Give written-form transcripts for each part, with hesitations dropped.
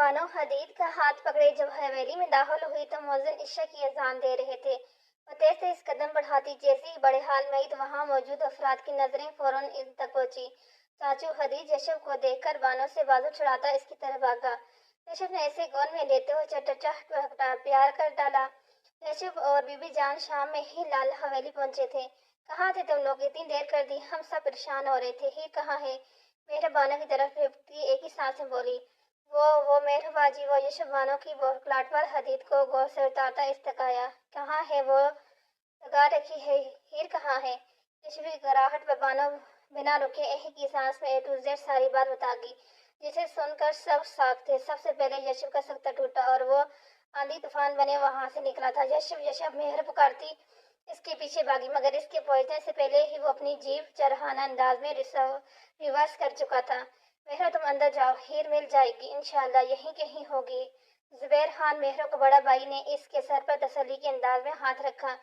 बानो हदीद का हाथ पकड़े जब हवेली में दाखिल हुई तो मुअज्जिन इशा की अजान दे रहे थे। वो तेज तेज कदम बढ़ाती जैसे ही बड़े हाल में आई तो वहां मौजूद अफराद की नजरें फौरन इन तक पहुंची। चाचू हदीज यशब को देखकर बानो से बाजू छुड़ाता इसकी तरफ भागा। यशब ने ऐसे गौन में लेते हुए चटचा प्यार कर डाला। यशब और बीबी जान शाम में ही लाल हवेली पहुंचे थे। कहाँ थे तुम लोग, इतनी देर कर दी, हम सब परेशान हो रहे थे। ही कहाँ है? मेहरा बानो की तरफ देखती एक ही सांस में बोली। वो मेहरबाजी वो यशब बानो की बौखलाहट पर हदीद को गौर से उतारता इस्तकाया। कहाँ है वो? लगा रखी है। हीर कहाँ है? यशब की कराहट पर बानो बिना रुके एक ही सांस में ए टू जेड सारी बात बता गई, जिसे सुनकर सब साख थे। सबसे पहले यशब का सख्ता टूटा और वो आंधी तूफान बने वहां से निकला था। यशब यशब मेहर पुकारती इसके पीछे भागी, मगर इसके पहुंचने से पहले ही वो अपनी जीभ चरहाना अंदाज में रिवर्स कर चुका था। मेहरा तुम अंदर जाओ, हीर मिल जाएगी इंशाअल्लाह, यहीं कहीं होगी। जुबैर खान मेहरा को बड़ा भाई ने इसके सर पर तसल्ली के अंदाज में हाथ रखा।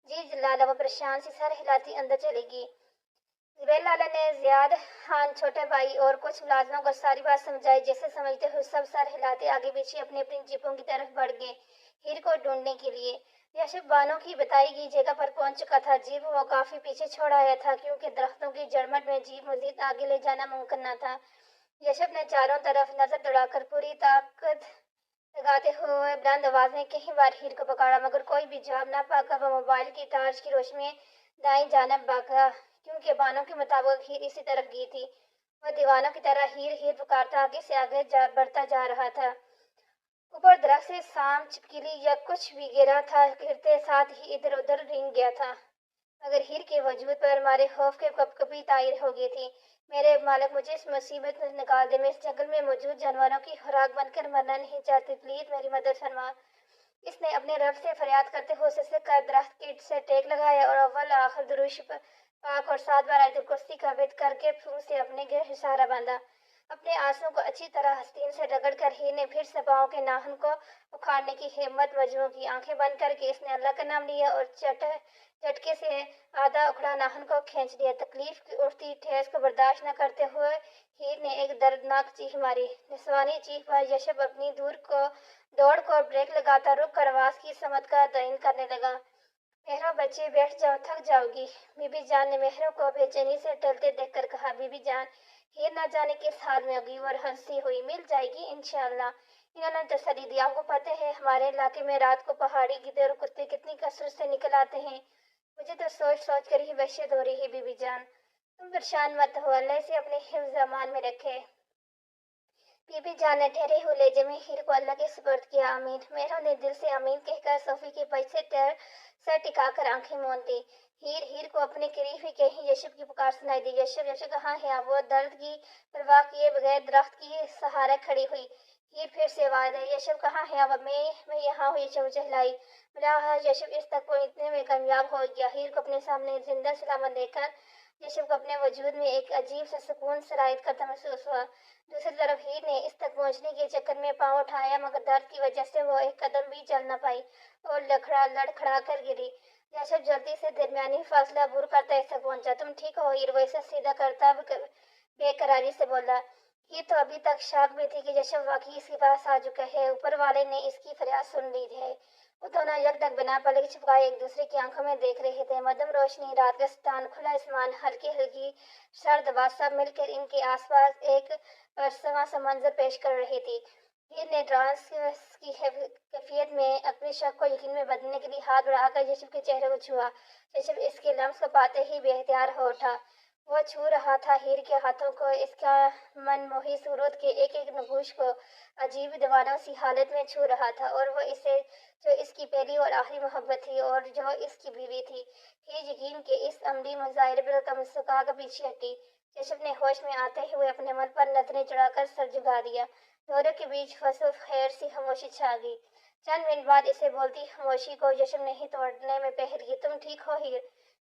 जी लाला, वो परेशान सी सर हिलाती अंदर चलेगी। जुबैर लाला ने जियाद खान छोटे भाई और कुछ मुलाजमों को सारी बात समझाई। जैसे समझते हुए सब सर हिलाते आगे पीछे अपनी अपनी जीपों की तरफ बढ़ गए हीर को ढूंढने के लिए। यशब बानो की बताई गई जगह पर पहुंच चुका था। जीप वो काफी पीछे छोड़ आया था क्योंकि दरख्तों की जड़मट में जीप मजीद आगे ले जाना मुमकिन न था। यशब ने चारों तरफ नजर दौड़ाकर पूरी ताकत लगाते हुए बुलंद आवाज में कई बार हीर को पुकारा, मगर कोई भी जवाब न पाकर वो मोबाइल की टार्च की रोशनी में दाईं जानब भागा, क्योंकि बानों के मुताबिक हीर इसी तरफ गई थी। वह दीवानों की तरह हीर हीर पुकारता आगे से आगे बढ़ता जा रहा था। ऊपर दरख्त से सांप, छिपकली या कुछ भी गिरा था, गिरते साथ ही इधर उधर रेंग गया था, मगर हीर के वजूद पर हमारे खौफ के कपकपी तायर हो गई थी। मेरे मालिक, मुझे इस मुसीबत में निकाल दे, मैं इस जंगल में मौजूद जानवरों की खुराक बनकर मरना नहीं चाहती, प्लीज मेरी मदद फरमा। इसने अपने रब से फरियाद करते हुए सिसक कर दरख्त की से टेक लगाया और अव्वल आखिर दुरूश पाक और 7 बार आयतुल कुर्सी का विद करके फूं से अपने गिर इशारा बांधा। अपने आंसुओं को अच्छी तरह हस्तीन से रगड़ कर हीर ने फिर से पाँव के नाखून को उखाड़ने की हिम्मत मजमू की। आंखें बंद करके इसने अल्लाह का नाम लिया और झटके से आधा उखड़ा नाखून को खींच लिया। तकलीफ की उठती ठेस को बर्दाश्त न करते हुए हीर ने एक दर्दनाक चीख मारी। निस्वानी चीख पर यशब अपनी दौड़ को ब्रेक लगाता रुक कर आवाज की समत का तयन करने लगा। मेहरा, बच्चे बैठ जाओ, थक जाओगी। बीबी जान ने मेहरा को बेचैनी से टलते देखकर कहा। बीबी जान, हीर ना जाने किस हाल में होगी, और हंसी हुई। मिल जाएगी इंशाअल्लाह, इन्होंने तसल्ली दी। आपको पता है हमारे इलाके में रात को पहाड़ी गिद्धे और कुत्ते कितनी कसरत से निकल आते हैं। मुझे तो सोच सोच कर ही वहशत हो रही है। बीबी जान, तुम परेशान मत हो, अल्लाह से अपने हिफ्ज़ अमान में रखे। बीबी जान ने ठहरे हुए लहजे में हीर को अल्लाह के सुपुर्द किया। आमीन। मेहरा ने दिल से आमीन कहकर सोफे के पीछे से सर टिकाकर आंखें मूंद दी। हीर को अपने करीब ही कहीं यशब की पुकार सुनाई दी। यशब, यशब कहाँ है आप? वो दर्द की परवाह किए बगैर दरख्त की सहारे खड़ी हुई। हीर फिर से आवाज आई, यशब कहाँ है आप? मैं यहाँ हूँ। यशब चहलाई। मिला यशब इस तक पहुंचने में कामयाब हो गया। हीर को अपने सामने जिंदा सलामत देखकर यशब को अपने वजूद में एक अजीब सा सुकून सरायत करता महसूस हुआ। दूसरी तरफ हीर ने इस तक पहुंचने के चक्कर में पांव उठाया, मगर दर्द की वजह से वो एक कदम भी चल न पाई और लड़खड़ा कर गिरी। यशब जल्दी से दरमियानी फासला अबूर करता ऐसा पहुंचा। तुम ठीक हो हीर? वैसा सीधा करता बेकरारी से बोला। हीर तो अभी तक शाक में थी कि यशब वाकई इसके पास आ चुका है। ऊपर वाले ने इसकी फरियाद सुन ली है। वो दोनों यकदक बिना पलक छिपकाए एक दूसरे की आंखों में देख रहे थे। मध्यम रोशनी, रात का स्थान, खुला आसमान, हल्की हल्की सर्द हवा सब मिलकर इनके आसपास एक परसवा सा मंजर पेश कर रही थी। हीर ने ट्रांस की कैफियत में अपने शक को यकीन में बदलने के लिए हाथ बढ़ाकर यशब के चेहरे को छुआ। यशब इसके लम्स को पाते ही बेहतियार हो उठा। वो छू रहा था हीर के हाथों को, इसका मनमोही सूरत के एक एक नगूश को अजीब दीवानों सी हालत में छू रहा था। और वो इसे जो इसकी पहली और आखिरी मोहब्बत थी और जो इसकी बीवी थी। हीर यकीन के इस अमली मुजाहिरे पर कमसुका का पीछे हटी। यशब ने होश में आते हुए अपने मन पर नजरें चढ़ाकर सर झुका दिया। दोनों के बीच फसुफ खैर सी खामोशी छा गई। चंद मिनट बाद इसे बोलती खामोशी को यशब ने ही तोड़ने में पहल की। तुम ठीक हो हीर?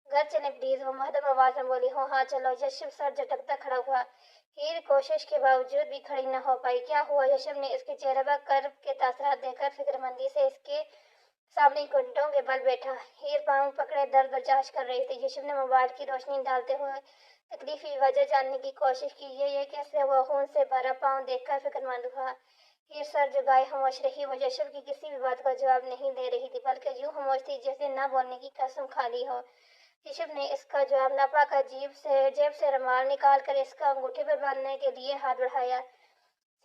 घर चले प्लीज, वो मध्यम आवाज में बोली। हो हाँ चलो। यशब सर झटकता खड़ा हुआ। हीर कोशिश के बावजूद भी खड़ी न हो पाई। क्या हुआ? यशब ने इसके चेहरे पर कर्ब के तासरात देखकर फिक्रमंदी से इसके सामने घुटनों के बल बैठा। हीर पांव पकड़े दर्द बर्दाश्त कर रही थी। यशब ने मोबाइल की रोशनी डालते हुए तकलीफ की वजह जानने की कोशिश की। ये कैसे हुआ? खून से भरा पाँव देखकर फिक्रमंद हुआ। हीर सर झुकाए खामोश रही। वो यशव की किसी भी बात का जवाब नहीं दे रही थी, बल्कि यूं खामोश थी जैसे न बोलने की कसम खा ली हो। यशव ने इसका जवाब न पाकर जेब से रुमाल निकाल कर इसका अंगूठे पर बांधने के लिए हाथ बढ़ाया।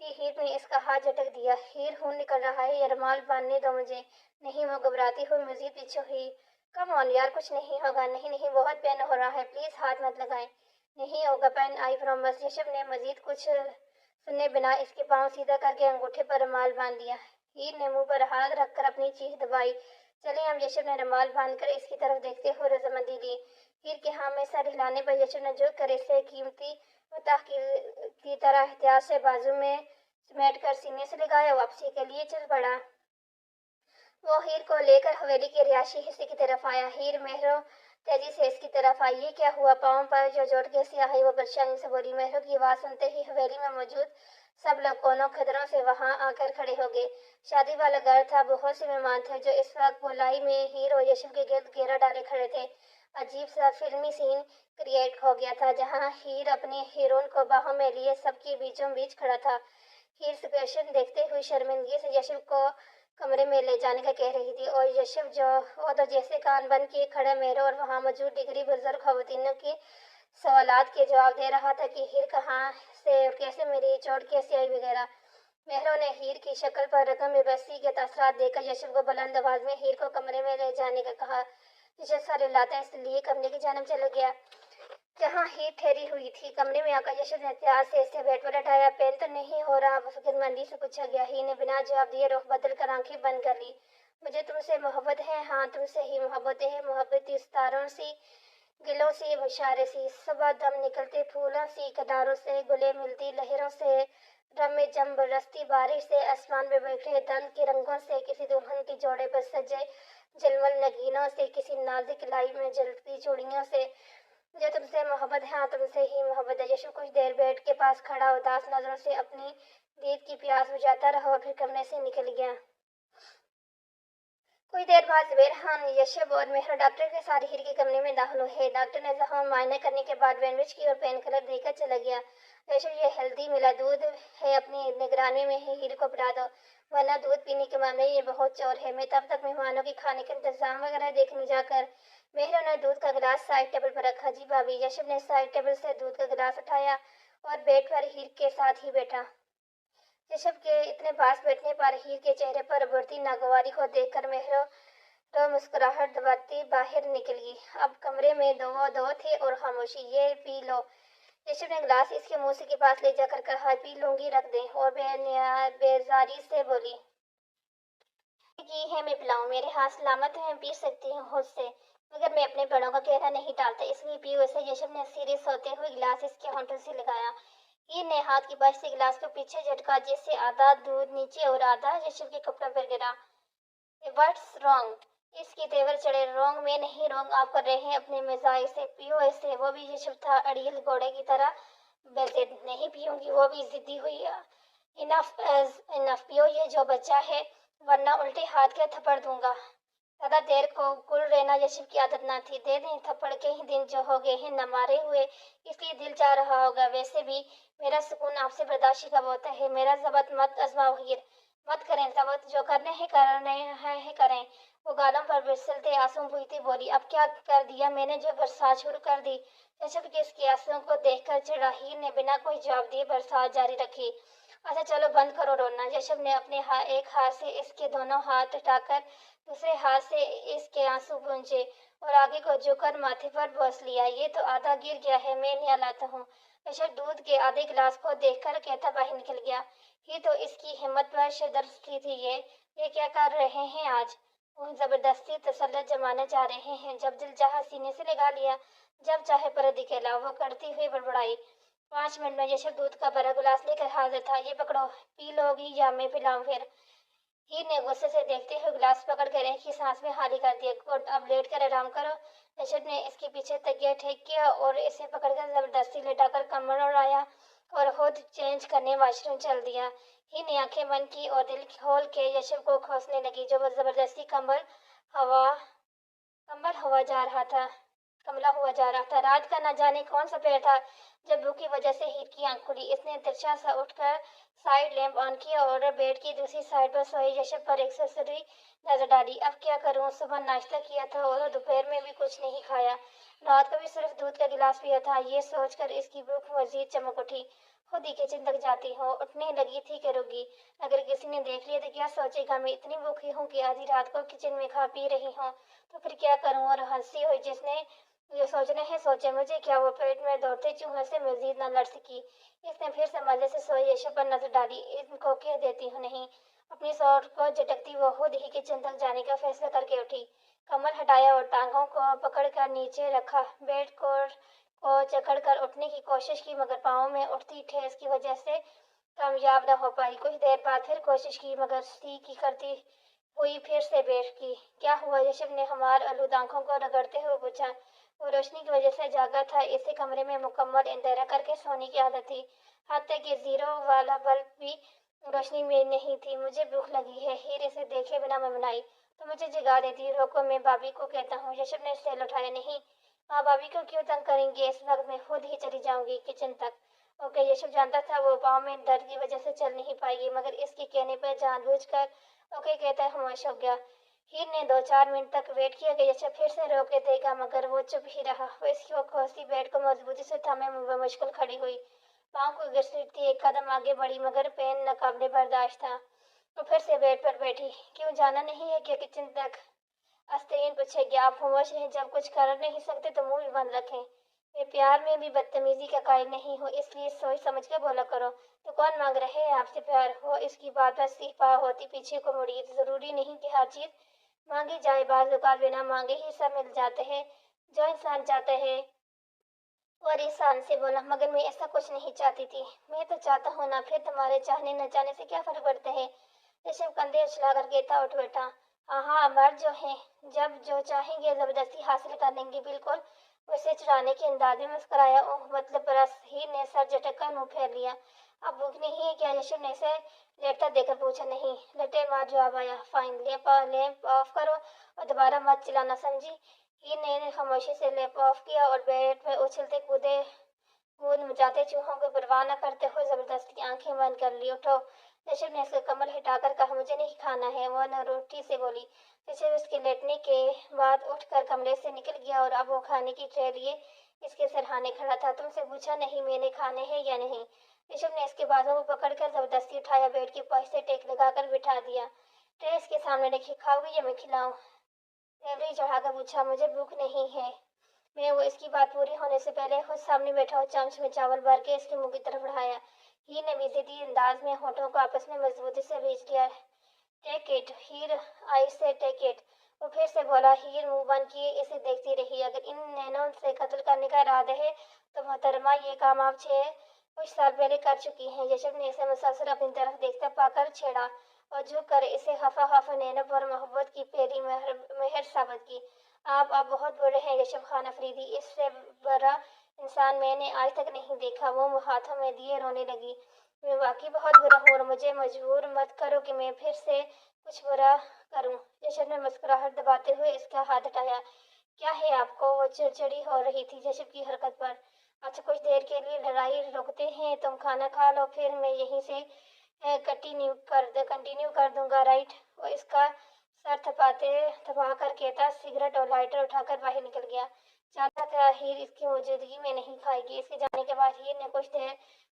हीर ने इसका हाथ झटक दिया। हीर, खून निकल रहा है, ये रुमाल बांधने दो मुझे। नहीं, वो घबराती हुई मजीद पीछे हुई। कम ऑन यार, कुछ नहीं होगा। नहीं नहीं, बहुत पेन हो रहा है, प्लीज हाथ मत लगाएं। नहीं होगा पेन, आई प्रॉमिस। यशव ने मजीद कुछ सुने बिना इसके पांव सीधा करके अंगूठे पर रुमाल बांध दिया। हीर ने मुंह पर हाथ रखकर अपनी चीख दबाई। चले हम। यशव ने रुमाल बांधकर इसकी तरफ देखते हुए रजामंदी दी। हीर के हाँ में सर हिलाने पर यशव ने झुक कर इसे कीमती मताह की तरह एहतियात से बाजू में समेट कर सीने से लगाया। वापसी के लिए चल पड़ा। वो हीर को लेकर हवेली के रिहायशी हिस्से की तरफ आया। हीर मेहरो तेजी से इसकी तरफ आई। ये क्या हुआ? पाँव पर जो चोट कैसे आई? वो परेशानी से बोली। मेहरो की आवाज सुनते ही हवेली में मौजूद सब लोग कोनों खदरों से वहां आकर खड़े हो गए। शादी वाला घर था। बहुत से मेहमान थे जो इस वक्त गोलाई में हीर और यशव के गिर्द घेरा डाले खड़े थे। अजीब सा फिल्मी सीन क्रिएट हो गया था, जहां हीर अपने हीरोइन को बाहों में लिए सबके बीचों बीच खड़ा था। हीर सिचुएशन देखते हुए शर्मिंदगी से यशव को कमरे में ले जाने का कह रही थी, और यशव वो तो जैसे कान बन के खड़ा मेहरों और वहां मौजूद डिग्री बुजुर्ग खवातीनों के सवालात के जवाब दे रहा था कि हीर कहाँ से और कैसे मेरी चोट कैसे आई वगैरह। मेहरों ने हीर की शक्ल पर रकम बेबसी के तासरात देकर यशव को बुलंद आवाज में हीर को कमरे में ले जाने का कहा। यशव सारे लाता इसलिए कमरे की जानब चला गया जहाँ हीर ठहरी हुई थी। कमरे में आकर यशव ने एहतियात से इसे बेड पर उठाया। पेन तो नहीं हो रहा? फिक्रमंदी से पूछा गया। हीर ने बिना जवाब दिए रुख बदल कर आंखें बंद कर ली। मुझे तुमसे मोहब्बत है। हाँ, तुमसे ही मोहब्बत है। मोहब्बत इस तारों सी, गिलों से, इशारे सी, सुबह दम निकलते फूलों सी कतारों से, गुले मिलती लहरों से, रम में जम बरसती बारिश से, आसमान में बिखरे दंत के रंगों से, किसी दुल्हन के जोड़े पर सजे जलमल नगीनों से, किसी नाजुक लाई में जलती चूड़ियों से। मुझे तुमसे मोहब्बत है। हाँ, तुमसे ही मोहब्बत है। यशु कुछ देर बेड के पास खड़ा उदास नजरों से अपनी नींद की प्यास बुझाता रहा और फिर कमरे से निकल गया। कुछ देर बाद जुबैर खान, यशब और मेहर डॉक्टर के साथ हीर के कमरे में दाखिल हुए। डॉक्टर ने जख्म मुआयना करने के बाद बैंडेज की और पेन किलर देकर चला गया। यशब, ये हेल्दी मिला दूध है, अपनी निगरानी में ही हीर को पिला दो, वरना दूध पीने के मामले में ये बहुत चोर है। मैं तब तक मेहमानों के खाने का इंतजाम वगैरह देखने जाकर। मेहर ने दूध का गिलास साइड टेबल पर रखा। जी भाभी। यशब ने साइड टेबल से दूध का गिलास उठाया और बेड पर हीर के साथ ही बैठा। ऋषभ के इतने पास बैठने पर हीर के चेहरे पर बढ़ती नागवारी को देखकर मेहर तो मुस्कुराहट दबाती बाहर निकल गई। अब कमरे में दो थे और खामोशी। ये पी लो। ऋषभ ने गिलास इसके मुंह के पास ले जाकर कहा, पी लूंगी, रख दें। और बेजारी से बोली, की है मैं पिलाऊं? मेरे हाथ सलामत हैं, पी सकती हूँ खुद से, मगर मैं अपने बड़ों का कहना नहीं टालता, इसलिए पियो इसे। यशव ने सीरियस होते हुए गिलास इसके होंठों से लगाया। हीर ने हाथ की बाश से गिलास को पीछे झटका, जिससे आधा दूध नीचे और आधा यशव के कपड़ों पर गिरा। What's wrong? इसके तेवर चढ़े। रॉन्ग मैं नहीं, रॉन्ग आप कर रहे हैं अपने मिजाज से। पियो ऐसे। वो भी यशव था अड़ियल घोड़े की तरह बेजिद। नहीं पीऊंगी, वो भी जिद्दी हुई। इनफ एज इनफ, पियो ये जो बच्चा है, वरना उल्टे हाथ के थप्पड़ दूंगा। ज्यादा देर को कुल रहना यशव की आदत न थी। दे दें थप्पड़, के ही दिन जो हो गए हैं न मारे हुए, इसलिए दिल चाह रहा होगा। वैसे भी मेरा सुकून आपसे बर्दाश्त कब होता है। मेरा जबत मत आजमाओ हीर, मत करें जबत। जो करने हैं करें। वो गालों पर फिसलते आंसू बूहती बोली, अब क्या कर दिया मैंने जो बरसात शुरू कर दी? यशव के इसके आंसुओं को देखकर चिढ़ा हीर ने बिना कोई जवाब दिए बरसात जारी रखी। अच्छा चलो बंद करो रोना। यशव ने अपने एक हाथ से इसके दोनों हाथ उठाकर दूसरे हाथ से इसके आंसू पूंछे और आगे को झुककर माथे पर बोस लिया। ये तो आधा गिर गया है, मैं नहीं लाता हूँ। यशव दूध के आधे गिलास को देखकर कहता बाहर निकल गया। ये तो इसकी हिम्मत पर शर्दर्शी थी। ये क्या कर रहे हैं आज? वो जबरदस्ती तसल्लुत जमाने जा रहे हैं। जब दिल चाहा सीने से लगा लिया, जब चाहे पर दिखेला। वो करती हुई बड़बड़ाई। 5 मिनट में यशव दूध का बड़ा गिलास लेकर हाजिर था। ये पकड़ो, पी लोगी या मैं पिलाऊं फिर? हीर ने गुस्से से देखते हुए गिलास पकड़कर एक ही सांस में खाली कर दिया। गुड, अब लेट कर आराम करो। यशव ने इसके पीछे तकिया ठेक किया और इसे पकड़कर जबरदस्ती लेटाकर कमर उड़ाया और खुद चेंज करने वॉशरूम चल दिया। हीर ने आंखें बंद की और दिल खोल के यशव को खोसने लगी, जो जबरदस्ती हवा जा रहा था। कमला हुआ जा रहा था। रात का न जाने कौन सा पेड़ था جب بھوک کی وجہ سے ہیر کی آنکھ کھلی، اس نے ترچھا سا اٹھ کر سائڈ لیمپ آن کیا اور بیڈ کی دوسری سائڈ پر سوئی یشب پر ایک سرسری نظر ڈالی۔ اب کیا کروں؟ صبح ناشتہ کیا تھا اور دوپہر میں بھی کچھ نہیں کھایا، رات کو بھی صرف دودھ کا گلاس پیا تھا۔ یہ سوچ کر اس کی بھوک مزید چمک اٹھی۔ خود ہی کچن تک جاتی ہوں، اٹھنے لگی تھی کہ رک گئی۔ اگر کسی نے دیکھ لیا تو کیا سوچے گا؟ میں اتنی بھوکی ہوں کہ آدھی رات کو کچن میں کھا پی رہی ہوں، تو پھر کیا کروں؟ اور ہنسی ہوئی، جس نے جو سوچنا ہے سوچے، مجھے کیا؟ وہ پیٹ میں دوڑتے چوہے سے مزید نہ لڑ سکی۔ اس نے پھر سے مزے سے سوئی یشب پر نظر ڈالی۔ ان کو کہہ دیتی ہوں نہیں۔ اپنی سوٹ کو جھٹکتی وہ خود ہی کچن تک جانے کا فیصلہ کر کے اٹھی۔ کمر ہٹایا اور ٹانگوں کو پکڑ کر نیچے رکھا۔ بیڈ کو جکڑ کر اٹھنے کی کوشش کی، مگر پاؤں میں اٹھتی ٹھیس کی وجہ سے کامیاب نہ ہو پائی۔ کچھ دیر بعد پھر کوشش کی، مگر سی کی کرتی ہوئی پھر سے بیٹھ گئی۔ کیا ہوا؟ یشب نے ہمار آلود آنکھوں کو رگڑتے ہوئے پوچھا۔ وہ روشنی کی وجہ سے جاگا تھا، اسے کمرے میں مکمل اندھیرا کر کے سونے کی عادت تھی، حتیٰ کہ زیرو والا بلب بھی روشنی میں نہیں تھی۔ مجھے بھوک لگی ہے، ہیر اسے دیکھے بنا منمنائی۔ تو مجھے جگا دیتی۔ روکو، میں بابی کو کہتا ہوں۔ یشب نے سیل اٹھایا۔ نہیں، آپ بابی کو کیوں تنگ کریں گے اس وقت؟ میں خود ہی چلی جاؤں گی کچن تک۔ اوکے۔ یشب جانتا تھا وہ پاؤں میں درد کی وجہ سے چل نہیں پائے گی، مگر اس کے کہنے پر جان بوجھ کر اوکے کہتا ہے خاموش ہو گیا۔ ہیر نے 2-4 منٹ تک ویٹ کیا کہ یشب پھر سے روکے دے گا، مگر وہ چپ ہی رہا۔ وہ اس کی کھوستی بیڈ کو مضبوطی سے تھامے بمشکل کھڑی ہوئی، پاؤں کو گھسیٹتی ایک قدم آگے بڑھی، مگر پین ناقابل برداشت تھا۔ وہ پھر سے بیڈ پر بیٹھی۔ کیوں جانا نہیں ہے کیا کچن تک؟ آستین پوچھے گی۔ آپ خاموش رہیں، جب کچھ کر نہیں سکتے تو منہ بھی بند رکھیں۔ میں پیار میں بھی بدتمیزی کا قائل نہیں ہوں، اس لیے سوچ سمجھ کے بولا کرو۔ تو کون مانگ رہے ہیں آپ سے پیار؟ وہ اس کی بات پر سیپا ہوتی پیچھے کو مڑی۔ ضروری نہیں کہ ہر چیز مانگی جائے، بعض اوقات بنا مانگے ہی سب مل جاتے ہیں جو انسان چاہتا ہے۔ اور انسان سے بولا، مگر میں ایسا کچھ نہیں چاہتی تھی۔ میں تو چاہتا ہوں نا، پھر تمہارے چاہنے نہ چاہنے سے کیا فرق پڑتا ہے؟ یشب کندھے اچھلا کر کہتا اٹھ بیٹھا۔ ہاں ہاں، مرد جو ہیں جب جو چاہیں گے زبردستی حاصل کر لیں گے، بالکل ویسے چڑھانے کے انداز میں مسکرایا۔ اوہ مطلب برس۔ ہیر نے سر جھٹک کر منہ پھیر لیا۔ اب بھوک نہیں ہے کیا؟ یشب نے اسے لیٹتا دیکھ کر پوچھا۔ نہیں، لٹے مار جواب آیا۔ فائن، لیمپ آف کرو اور دوبارہ مت چلانا، سمجھی؟ ہیر نے خاموشی سے لیمپ آف کیا اور بیڈ میں اچھلتے کود مچاتے چوہوں کو پرواہ نہ کرتے ہوئے زبردستی آنکھیں بند کر لی۔ اٹھو، یشب نے اس کا کمر ہٹا کر کہا۔ مجھے نہیں کھانا ہے، وہ نروٹی سے بولی۔ یشب اس کے لیٹنے کے بعد اٹھ کر کمرے سے نکل گیا اور اب وہ کھانے کی ٹرے لیے اس کے سرہانے کھڑا تھا۔ تم سے پوچھا نہیں میں نے کھانے ہیں یا نہیں؟ یشب نے اس کے بازوں کو پکڑ کر زبردستی اٹھایا، بیڈ کی پوش سے ٹیک لگا کر بٹھا دیا۔ ٹرے اس کے سامنے رکھی۔ کھاؤ گی یا میں کھلاؤں؟ ریوڑی چڑھا کر پوچھا۔ مجھے بھوک نہیں ہے۔ میں وہ اس کی بات پوری ہونے سے پہلے خود سامنے بیٹھا اور چمچ میں چاول بھر کے اس کے منہ کی طرف بڑھایا۔ ہیر نے بیزیدی انداز میں ہونٹوں کو آپس میں مضبوطی سے بھیج لیا۔ ٹیک اٹ ہیر، آئی سے ٹیک اٹ۔ وہ پھر سے بولا۔ ہیر منہ بند کیے اسے دیکھتی رہی۔ اگر ان نینوں سے قتل کرنے کا ارادہ ہے تو محترمہ یہ کام آپ کچھ سال پہلے کر چکی ہیں۔ یشب نے اسے مسلسل اپنی طرف دیکھتا پا کر چھیڑا اور جھک کر اسے خفا خفا نینوں پر محبت کی پہلی مہر ثابت کی۔ آپ بہت برے ہیں یشب خان افریدی، اس سے برا انسان میں نے آج تک نہیں دیکھا۔ وہ ہاتھوں میں دیے رونے لگی۔ میں واقعی بہت برا ہوں اور مجھے مجبور مت کرو کہ میں پھر سے کچھ برا کروں۔ یشب نے مسکراہٹ دباتے ہوئے اس کا ہاتھ ہٹایا۔ کیا ہے آپ کو؟ وہ چڑچڑی ہو رہی تھی یشب کی حرکت پر۔ اچھا، کچھ دیر کے لیے لڑائی روکتے ہیں، تم کھانا کھا لو، پھر میں یہیں سے کنٹینیو کر دوں گا، رائٹ؟ وہ اس کا سر تھپا کر کہتا سگریٹ اور لائٹر اٹھا کر باہر نکل گیا۔ جانتا تھا ہیر اس کی موجودگی میں نہیں کھائے گی۔ اس کے جانے کے بعد ہیر نے کچھ دیر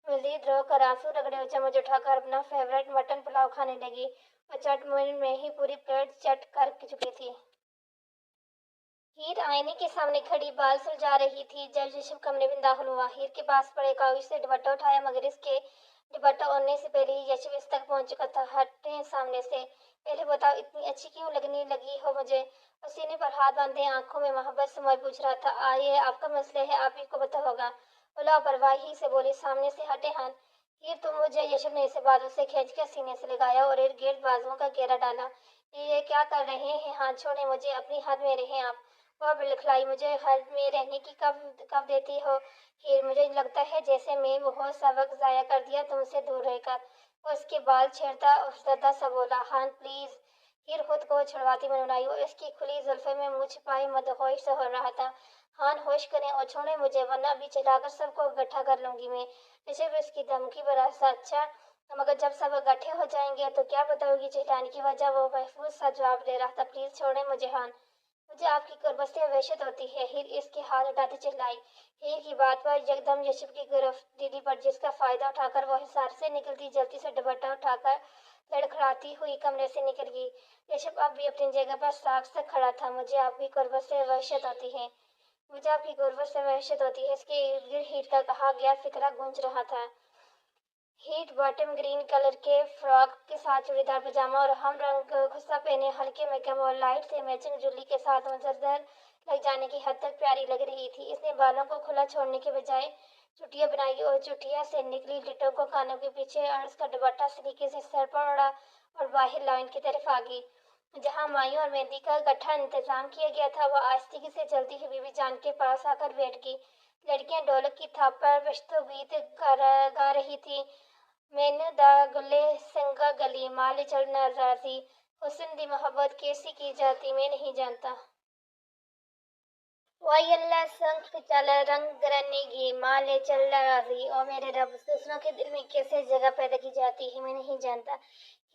مزید روک کر آنسو رگڑے اور چمچ اٹھا کر اپنا فیورٹ مٹن پلاؤ کھانے لگی۔ وہ 10 منٹ میں ہی پوری پلیٹ چٹ کر چکی تھی۔ ہیر آئینے کے سامنے کھڑی بال سلجھا رہی تھی جب یشب کمرے میں داخل ہوا۔ ہیر کے پاس پڑے کاغذ سے دوپٹہ اٹھایا، مگر اس کے دوپٹہ اوڑھنے سے پہلے ہی یشب اس تک پہنچ چکا تھا۔ ہٹیں سامنے سے۔ پہلے بتاؤ اتنی اچھی کیوں لگنے لگی ہو مجھے؟ وہ سینے پر ہاتھ باندھے آنکھوں میں محبت سموئے پوچھ رہا تھا۔ یہ آپ کا مسئلہ ہے، آپ ہی کو پتہ ہوگا۔ وہ لاپرواہی سے بولی۔ سامنے سے ہٹے ہاتھ۔ ہیر تم مجھے۔ یشب نے اسے بازو سے کھینچ کر سینے سے لگایا اور ارد گرد بازوؤں کا گھیرا ڈالا۔ یہ کیا کر رہے ہیں؟ ہاتھ چھوڑیں مجھے، اپنی حد میں رہیں آپ۔ وہ بڑکلائی۔ مجھے حد میں رہنے کی کب دیتی ہو ہیر؟ مجھے لگتا ہے جیسے میں بہت سا وقت ضائع کر دیا تم سے دور رہ کر۔ وہ اس کے بال چھیڑتا افسردہ سا بولا۔ ہاں پلیز۔ ہیر خود کو چھڑواتی منمنائی۔ وہ اس کی کھلی زلفوں میں منہ چھپائے مدہوش سے ہو رہا تھا۔ खान होश करें और छोड़ें मुझे, वरना अभी चलाकर सबको इकट्ठा कर लूंगी मैं। ऋषभ इसकी धमकी पर हंसा। अच्छा, मगर जब सब इकट्ठे हो जाएंगे तो क्या बताओगी चिल्लाने की वजह? वो महफूज सा जवाब दे रहा था। प्लीज छोड़ें मुझे हान, मुझे आपकी कुर्बत से वहशत होती है। हीर इसके हाथ उठाते चिल्लाई। हीर की बात पर यकदम यशब की गिरफ्त पर, जिसका फायदा उठाकर वो हिसार से निकलती जल्दी से दुपट्टा उठाकर लड़खड़ाती हुई कमरे से निकल गई। यशब अब भी अपनी जगह पर साख से खड़ा था। मुझे आपकी कुर्बत से वहशत होती है, मुझे आपकी गुर्बत से वहशत होती है। इसके इर्द गिर्द हीट का कहा गया फिक्रा गूंज रहा था। हीट बॉटम ग्रीन कलर के फ्रॉक के साथ चूड़ीदार पजामा और हम रंग खुस्सा पहने, हल्के मेकअप और लाइट से मैचिंग ज्वेलरी के साथ मंजरदार लग जाने की हद तक प्यारी लग रही थी। इसने बालों को खुला छोड़ने के बजाय चुटिया बनाई और चुटिया से निकली लिटों को कानों के पीछे और उसका दुपट्टा सलीके से सर पर ओढ़ा और बाहर लाइन की तरफ आ गई। जहाँ मायूं और मेहंदी का इकट्ठा इंतजाम किया गया था, वह आस्तीकी से चलती हुई बीबी जान के पास आकर बैठ गई। लड़कियां ढोलक की थाप पर पश्तो गीत गा रही थी। मैंने दा गुले संगा गली माल चल नाराजी, हुस्न दी मोहब्बत कैसी की जाती मैं नहीं जानता। वाई अल्लाह संग चल रंग रनेगी माले चल राजी। ओ मेरे रब, दूसरों के दिल में कैसे जगह पैदा की जाती है मैं नहीं जानता।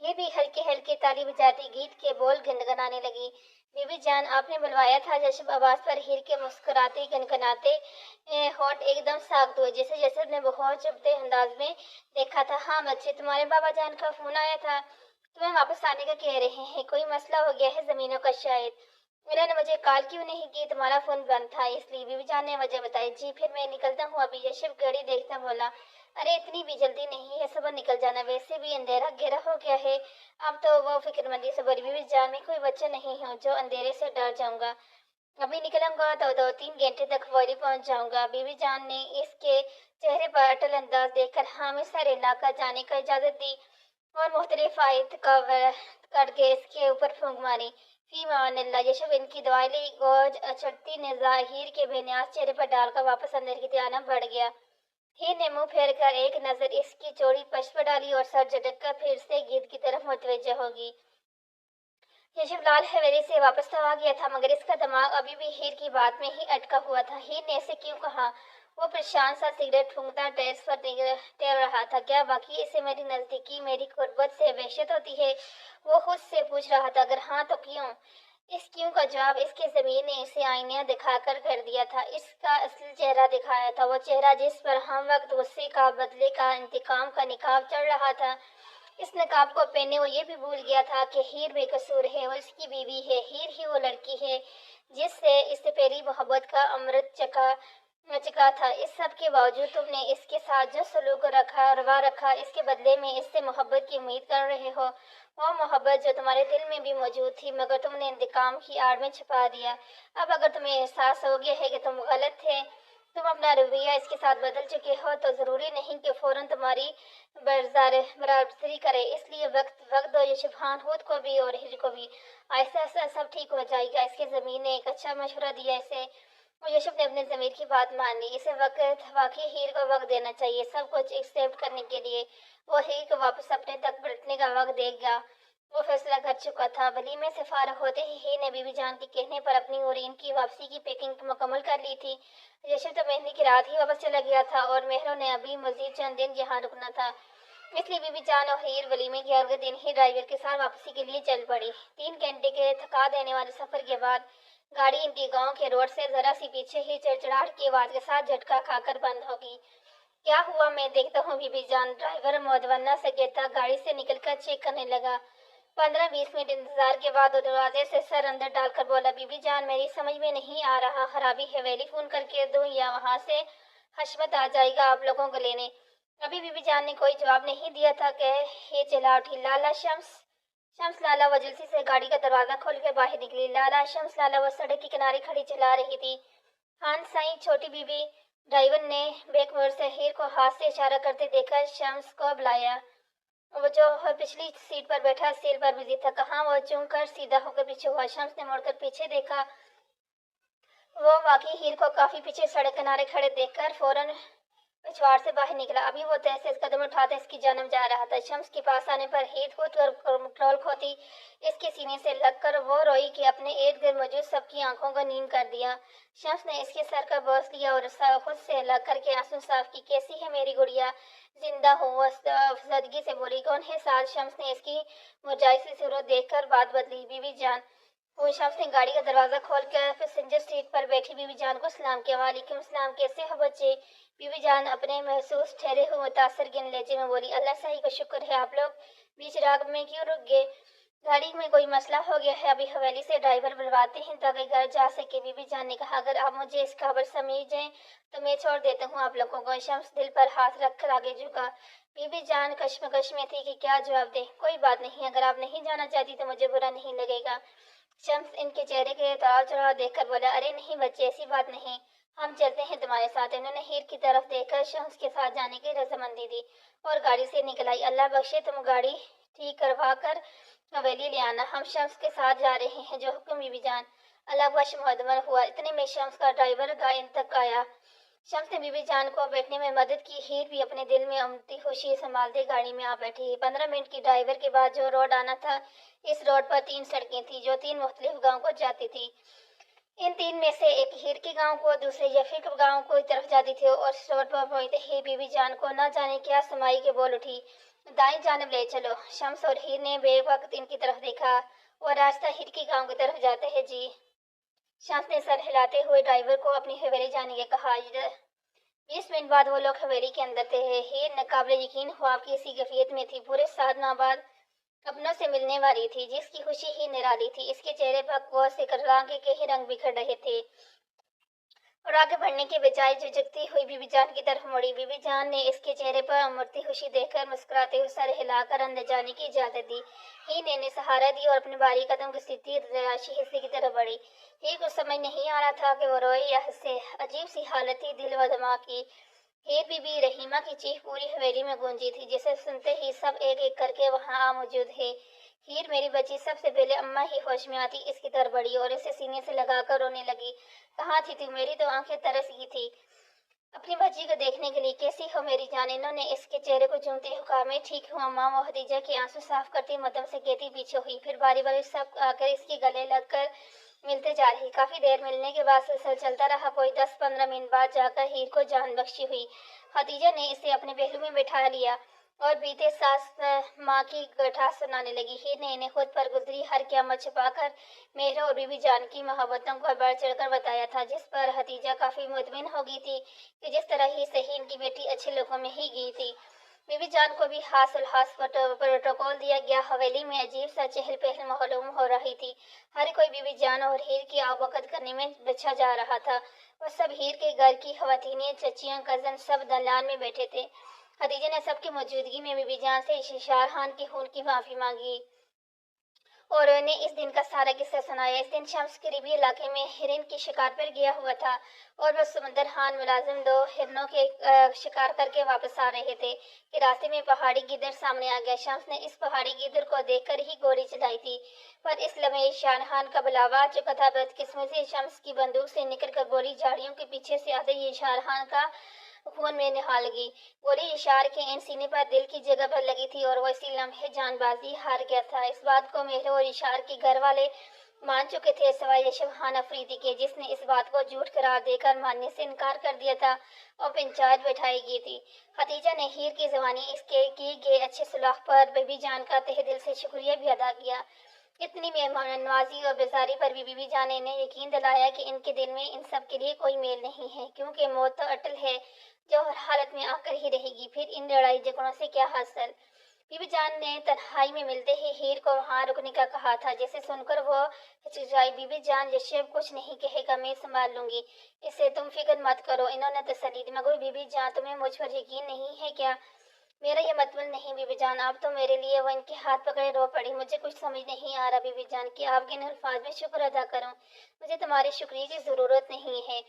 ये भी हल्के हल्के ताली बजाती गीत के बोल गनगनाने लगी। बीबी जान, आपने बुलवाया था? जशब आवाज पर हीर के मुस्कुराते गनगनाते होठ एकदम साख्त हुए, जैसे जैसे ने बहुत चुपते अंदाज में देखा था। हाँ बच्चे, तुम्हारे बाबा जान का फोन आया था, तुम्हें वापस आने का कह रहे हैं। कोई मसला हो गया है जमीनों का शायद। उन्होंने मुझे कॉल क्यों नहीं की? तुम्हारा फोन बंद था इसलिए। बीबी जान ने वजह बताई। जी, फिर मैं निकलता हूँ अभी। यशब घड़ी देखता बोला। अरे इतनी भी जल्दी नहीं है, सुबह निकल जाना, वैसे भी अंधेरा गहरा हो गया है। अब तो वो फिक्रमंदी से बोली। बीबी जान, मैं कोई बच्चा नहीं हूँ जो अंधेरे से डर जाऊंगा। अभी निकलूंगा तो 2-3 घंटे तक वॉली पहुंच जाऊंगा। बीबी जान ने इसके चेहरे पर अटल अंदाज देखकर हामी सारे इलाका जाने का इजाजत दी और मुख्तलिफ आयत का करके इसके ऊपर फूंक मारी। फी मानिल्लाह। यशब इनकी दवाई ली गोज अचड़ती ने ज़ाहिर के बेनियाज चेहरे पर डालकर वापस अंदर की त्याना बढ़ गया। हीर ने मुंह फेर कर एक नजर इसकी चौड़ी पश्च पर डाली और सर झटक कर फिर से गीत की तरफ मुतवज्जह होगी। यशब लाल हवेली से वापस तो आ गया था, मगर इसका दिमाग अभी भी हीर की बात में ही अटका हुआ था। हीर ने ऐसे क्यों कहा? वो परेशान सा सिगरेट फूंकता टेरेस पर टहल रहा था। क्या वाकई इसे मेरी नजदीकी, मेरी कुर्बत से वहशत होती है? वो खुद से पूछ रहा था। अगर हाँ तो क्यों? इस क्यों का जवाब इसके ज़मीर ने इसे आईना दिखाकर कर दिया था। इसका असली चेहरा दिखाया था, वो चेहरा जिस पर हम वक्त गुस्से का, बदले का, इंतकाम का निकाब चढ़ रहा था। इस नकाब को पहने वो ये भी भूल गया था कि हीर बेकसूर है, वो इसकी बीवी है। हीर ही वो लड़की है जिससे इससे पहली मोहब्बत का अमृत चका था। इस सब के बावजूद तुमने इसके साथ जो सलूक रवा रखा, इसके बदले में इससे मोहब्बत की उम्मीद कर रहे हो। वो मोहब्बत जो तुम्हारे दिल में भी मौजूद थी, मगर तुमने इंतकाम की आड़ में छुपा दिया। अब अगर तुम्हें एहसास हो गया है कि तुम गलत थे, तुम अपना रवैया इसके साथ बदल चुके हो, तो जरूरी नहीं कि फौरन तुम्हारी बराबरी करे। इसलिए वक्त वक्त दो यशुभान खुद को भी और हिर को भी। आहिस्ता आहिस्ता सब ठीक हो जाएगा। इसके ज़मीर ने एक अच्छा मशवरा दिया इसे, और यशुब ने अपने ज़मीर की बात मान ली। इसे वक्त वाकई हीर को वक्त देना चाहिए सब कुछ एक्सेप्ट करने के लिए। वो हीर को वापस अपने तक पलटने का वक्त देगा। वो फैसला कर चुका था। वलीमे से फारग होते ही हीर ने बीबी जान के कहने पर अपनी और इनकी वापसी की पैकिंग मुकम्मल कर ली थी। यशब तो मेहंदी की रात ही वापस चला गया था और मेहरों ने अभी मजीद चंद दिन यहाँ रुकना था। इसलिए बीबी जान और हीर वलीमे के अगले दिन ही ड्राइवर के साथ वापसी के लिए चल पड़ी। 3 घंटे के थका देने वाले सफर के बाद गाड़ी इनके गांव के रोड से जरा सी पीछे ही चड़चड़ाहट की आवाज के साथ झटका खाकर बंद होगी। क्या हुआ? मैं देखता हूँ बीबी जान, ड्राइवर मौजवन्ना से कहता गाड़ी से निकलकर चेक करने लगा। 15-20 मिनट इंतजार के बाद दरवाजे से सर अंदर डालकर बोला, बीबी जान मेरी समझ में नहीं आ रहा, खराबी हवेली फोन करके दूं या वहां से हशमत आ जाएगा आप लोगों को लेने? अभी बीबी जान ने कोई जवाब नहीं दिया था कि ये चला उठी। लाला शम्स लाला वो जल्दी से गाड़ी का दरवाजा खोल कर बाहर निकली। लाला शम्स लाला वो सड़क के किनारे खड़ी चला रही थी। खान साई छोटी बीबी। ड्राइवर ने बैक मोड़ से हीर को हाथ से इशारा करते देखकर शम्स को बुलाया। वो जो पिछली सीट पर बैठा सेल पर बिजी था। कहाँ? वो चूम कर सीधा होकर पीछे हुआ। शम्स ने मुड़कर पीछे देखा। वो वाकई हीर को काफी पीछे सड़क किनारे खड़े देखकर फौरन पिछवाड़ से बाहर निकला। अभी वो तेज तेज कदम उठाता इसकी जानब जा रहा था। शम्स के पास आने पर हीर खुद कर कंट्रोल खोती इसके सीने से लगकर वो रोई कि अपने इर्द गिर्द मौजूद सबकी आंखों को नीम कर दिया। शम्स ने इसके सर का बोस लिया और खुद से लग करके आंसू साफ की। कैसी है मेरी गुड़िया? जिंदा हूँ, वो सदगी से बोली। कौन है साथ? शम्स ने इसकी मुरझाई सूरत देखकर बात बदली। बीवी जान। वो शख्स ने गाड़ी का दरवाजा खोलकर पैसेंजर सीट पर बैठी बीवी जान को सलाम किया। वालेकुम सलाम, कैसे हो बच्चे? बीवी जान अपने महसूस ठहरे हुए मुतासर गिन लहजे में बोली। अल्लाह सही का शुक्र है। आप लोग बीच रात में क्यों रुक गए? गाड़ी में कोई मसला हो गया है, अभी हवेली से ड्राइवर बुलवाते हैं ताकि घर जा सके। बीबी जान ने कहा, अगर आप मुझे इस खबर समझें तो मैं छोड़ देता हूँ आप लोगों को। शम्स दिल पर हाथ रखकर आगे झुका। बीबी जान कश्मकश में थी कि क्या जवाब दे। कोई बात नहीं, अगर आप नहीं जाना चाहती तो मुझे बुरा नहीं लगेगा। शम्स इनके चेहरे के उतार चढ़ाव देखकर बोला, अरे नहीं बच्चे, ऐसी बात नहीं, हम चलते हैं तुम्हारे साथ। इन्होंने हीर की तरफ देखकर शम्स के साथ जाने की रजामंदी दी और गाड़ी से निकल आई। अल्लाह बख्शे, तुम गाड़ी ठीक करवा कर हवेली ले आना, हम शम्स के साथ जा रहे हैं। जो हुक्म बीबी जान। अल्लाह बख्श मुकद्दर हुआ। इतने में शम्स का ड्राइवर गायन तक आया। शम्स ने बीबी जान को बैठने में मदद की। हीर भी अपने दिल में उमड़ती खुशी संभालते गाड़ी में आ बैठी। 15 मिनट की ड्राइवर के बाद जो रोड आना था, इस रोड पर 3 सड़कें थी जो 3 मुख्तलिफ गांव को जाती थी। इन 3 में से एक हीर के गांव को, दूसरे यफीक गांव को तरफ जाती थी और इस रोड पर पहुंचते ही बीबी जान को न जाने क्या समाई के बोल उठी, दाएं जानब ले चलो। शम्स और हीर ने बेवक्त इनकी तरफ देखा। वो रास्ता हीर के गांव की तरफ जाता है जी। शम्स ने सर हिलाते हुए ड्राइवर को अपनी हवेली जाने के कहा। 20 मिनट बाद वो लोग हवेली के अंदर थे। हीर नाकाबिले यकीन ख्वाब की इसी कैफियत में थी। पूरे 7 माह बाद अपनों से मिलने वाली थी, जिसकी खुशी ही निराली थी। इसके चेहरे पर कुआ से करलांगे के ही रंग बिखर रहे थे और आगे बढ़ने के बजाय झुकती हुई बीबी जान की तरफ मुड़ी। बीबी जान ने इसके चेहरे पर उमड़ती खुशी देखकर मुस्कुराते हुए सर हिलाकर अंदर जाने की इजाजत दी। ही ने सहारा दी और अपने भारी कदम घसीटती तलाशी हिस्से की तरफ बढ़ी। ही कुछ समझ नहीं आ रहा था कि वो रोए या हंसे। अजीब सी हालत थी दिल व दिमाग की। हीर बीबी रहीमा की चीख पूरी हवेली में गूंजी थी, जिसे सुनते ही सब एक एक करके वहां आ मौजूद है। हीर मेरी बच्ची, सबसे पहले अम्मा ही होश में आती इसकी तरफ बढ़ी और इसे सीने से लगाकर रोने लगी। कहाँ थी तू? मेरी तो आंखें तरस गई थी अपनी बच्ची को देखने के लिए। कैसी हो मेरी जान? इन्होंने इसके चेहरे को चूमते हुए कहा। मैं ठीक हूँ अम्मा। वो खदीजा के आंसू साफ करती मदम से कहती पीछे हुई। फिर बारी बारी सब आकर इसके गले लगकर मिलते जा रही। काफी देर मिलने के बाद सिलसिला चलता रहा। कोई 10-15 मिनट बाद जाकर हीर को जान बख्शी हुई। खदीजा ने इसे अपने पहलू में बैठा लिया और बीते 7 माह की गठा सुनाने लगी। हीर ने इन्हें खुद पर गुजरी हर क़यामत छुपाकर मेहर और बीबी जान की मोहब्बतों को बढ़ चढ़कर बताया था, जिस पर खदीजा काफी मुतमिन हो गई थी कि जिस तरह ही सही इनकी बेटी अच्छे लोगों में ही गई थी। बीबी जान को भी हास प्रोटोकॉल दिया गया। हवेली में अजीब सा चहल पहल मालूम हो रही थी। हर कोई बीबी जान और हीर की आवभगत करने में बिछा जा रहा था। वह सब हीर के घर की खवातीनें, चचियां, कजन सब दलान में बैठे थे। खदीजा ने सबकी मौजूदगी में बीबी जान से इशार खान के खून की माफी मांगी और उन्हें इस दिन का सारा किस्सा सुनाया। इस दिन शम्स करीबी इलाके में हिरन की शिकार पर गया हुआ था और वह समंदर खान मुलाजिम 2 हिरनों के शिकार करके वापस आ रहे थे कि रास्ते में पहाड़ी गिद्दड़ सामने आ गया। शम्स ने इस पहाड़ी गिद्दड़ को देखकर ही गोली चलाई थी, पर इस लम्हे शान खान का बुलावा आ चुका था। बदकिस्मती से शम्स की बंदूक से निकलकर गोली झाड़ियों के पीछे से आते ही शान खान का खून में निहाल गई। गोली इशार के इन सीने पर दिल की जगह पर लगी थी और वो इसी लम्हे जानबाजी हार गया था। इस बात को मेहर और इशार के घर वाले मान चुके थे, सिवाय यशब खान अफरीदी के, जिसने इस बात को झूठ करार देकर मानने से इनकार कर दिया था और पंचायत बैठाई गई थी। खदीजा ने हीर की जवानी इसके किए गए अच्छे सुलह पर बीबी जान का तहे दिल से शुक्रिया भी अदा किया। इतनी मेहमान नवाजी और बेजारी पर भी बीबी जान ने इन्हें यकीन दिलाया कि इनके दिल में इन सब के लिए कोई मेल नहीं है, क्योंकि मौत तो अटल है जो हर हालत में आकर ही रहेगी। फिर इन लड़ाई झगड़ों से क्या हासिल? बीबी जान ने तन्हाई में मिलते ही हीर को वहां रुकने का कहा था, जिसे सुनकर वो हिचकिचाई। बीबी जान, यशब कुछ नहीं कहेगा, मैं संभाल लूंगी इसे, तुम फिक्र मत करो। इन्होंने तसल्ली दी। मगर बीबी जान, तुम्हें मुझ पर यकीन नहीं है क्या? मेरा ये मतलब नहीं बीबी जान, आप तो मेरे लिए वो इनके हाथ पकड़े रो पड़ी। मुझे कुछ समझ नहीं आ रहा बीबी जान कि आपके इन अल्फाज में शुक्र अदा करूं। मुझे तुम्हारे शुक्रिया की जरूरत नहीं है।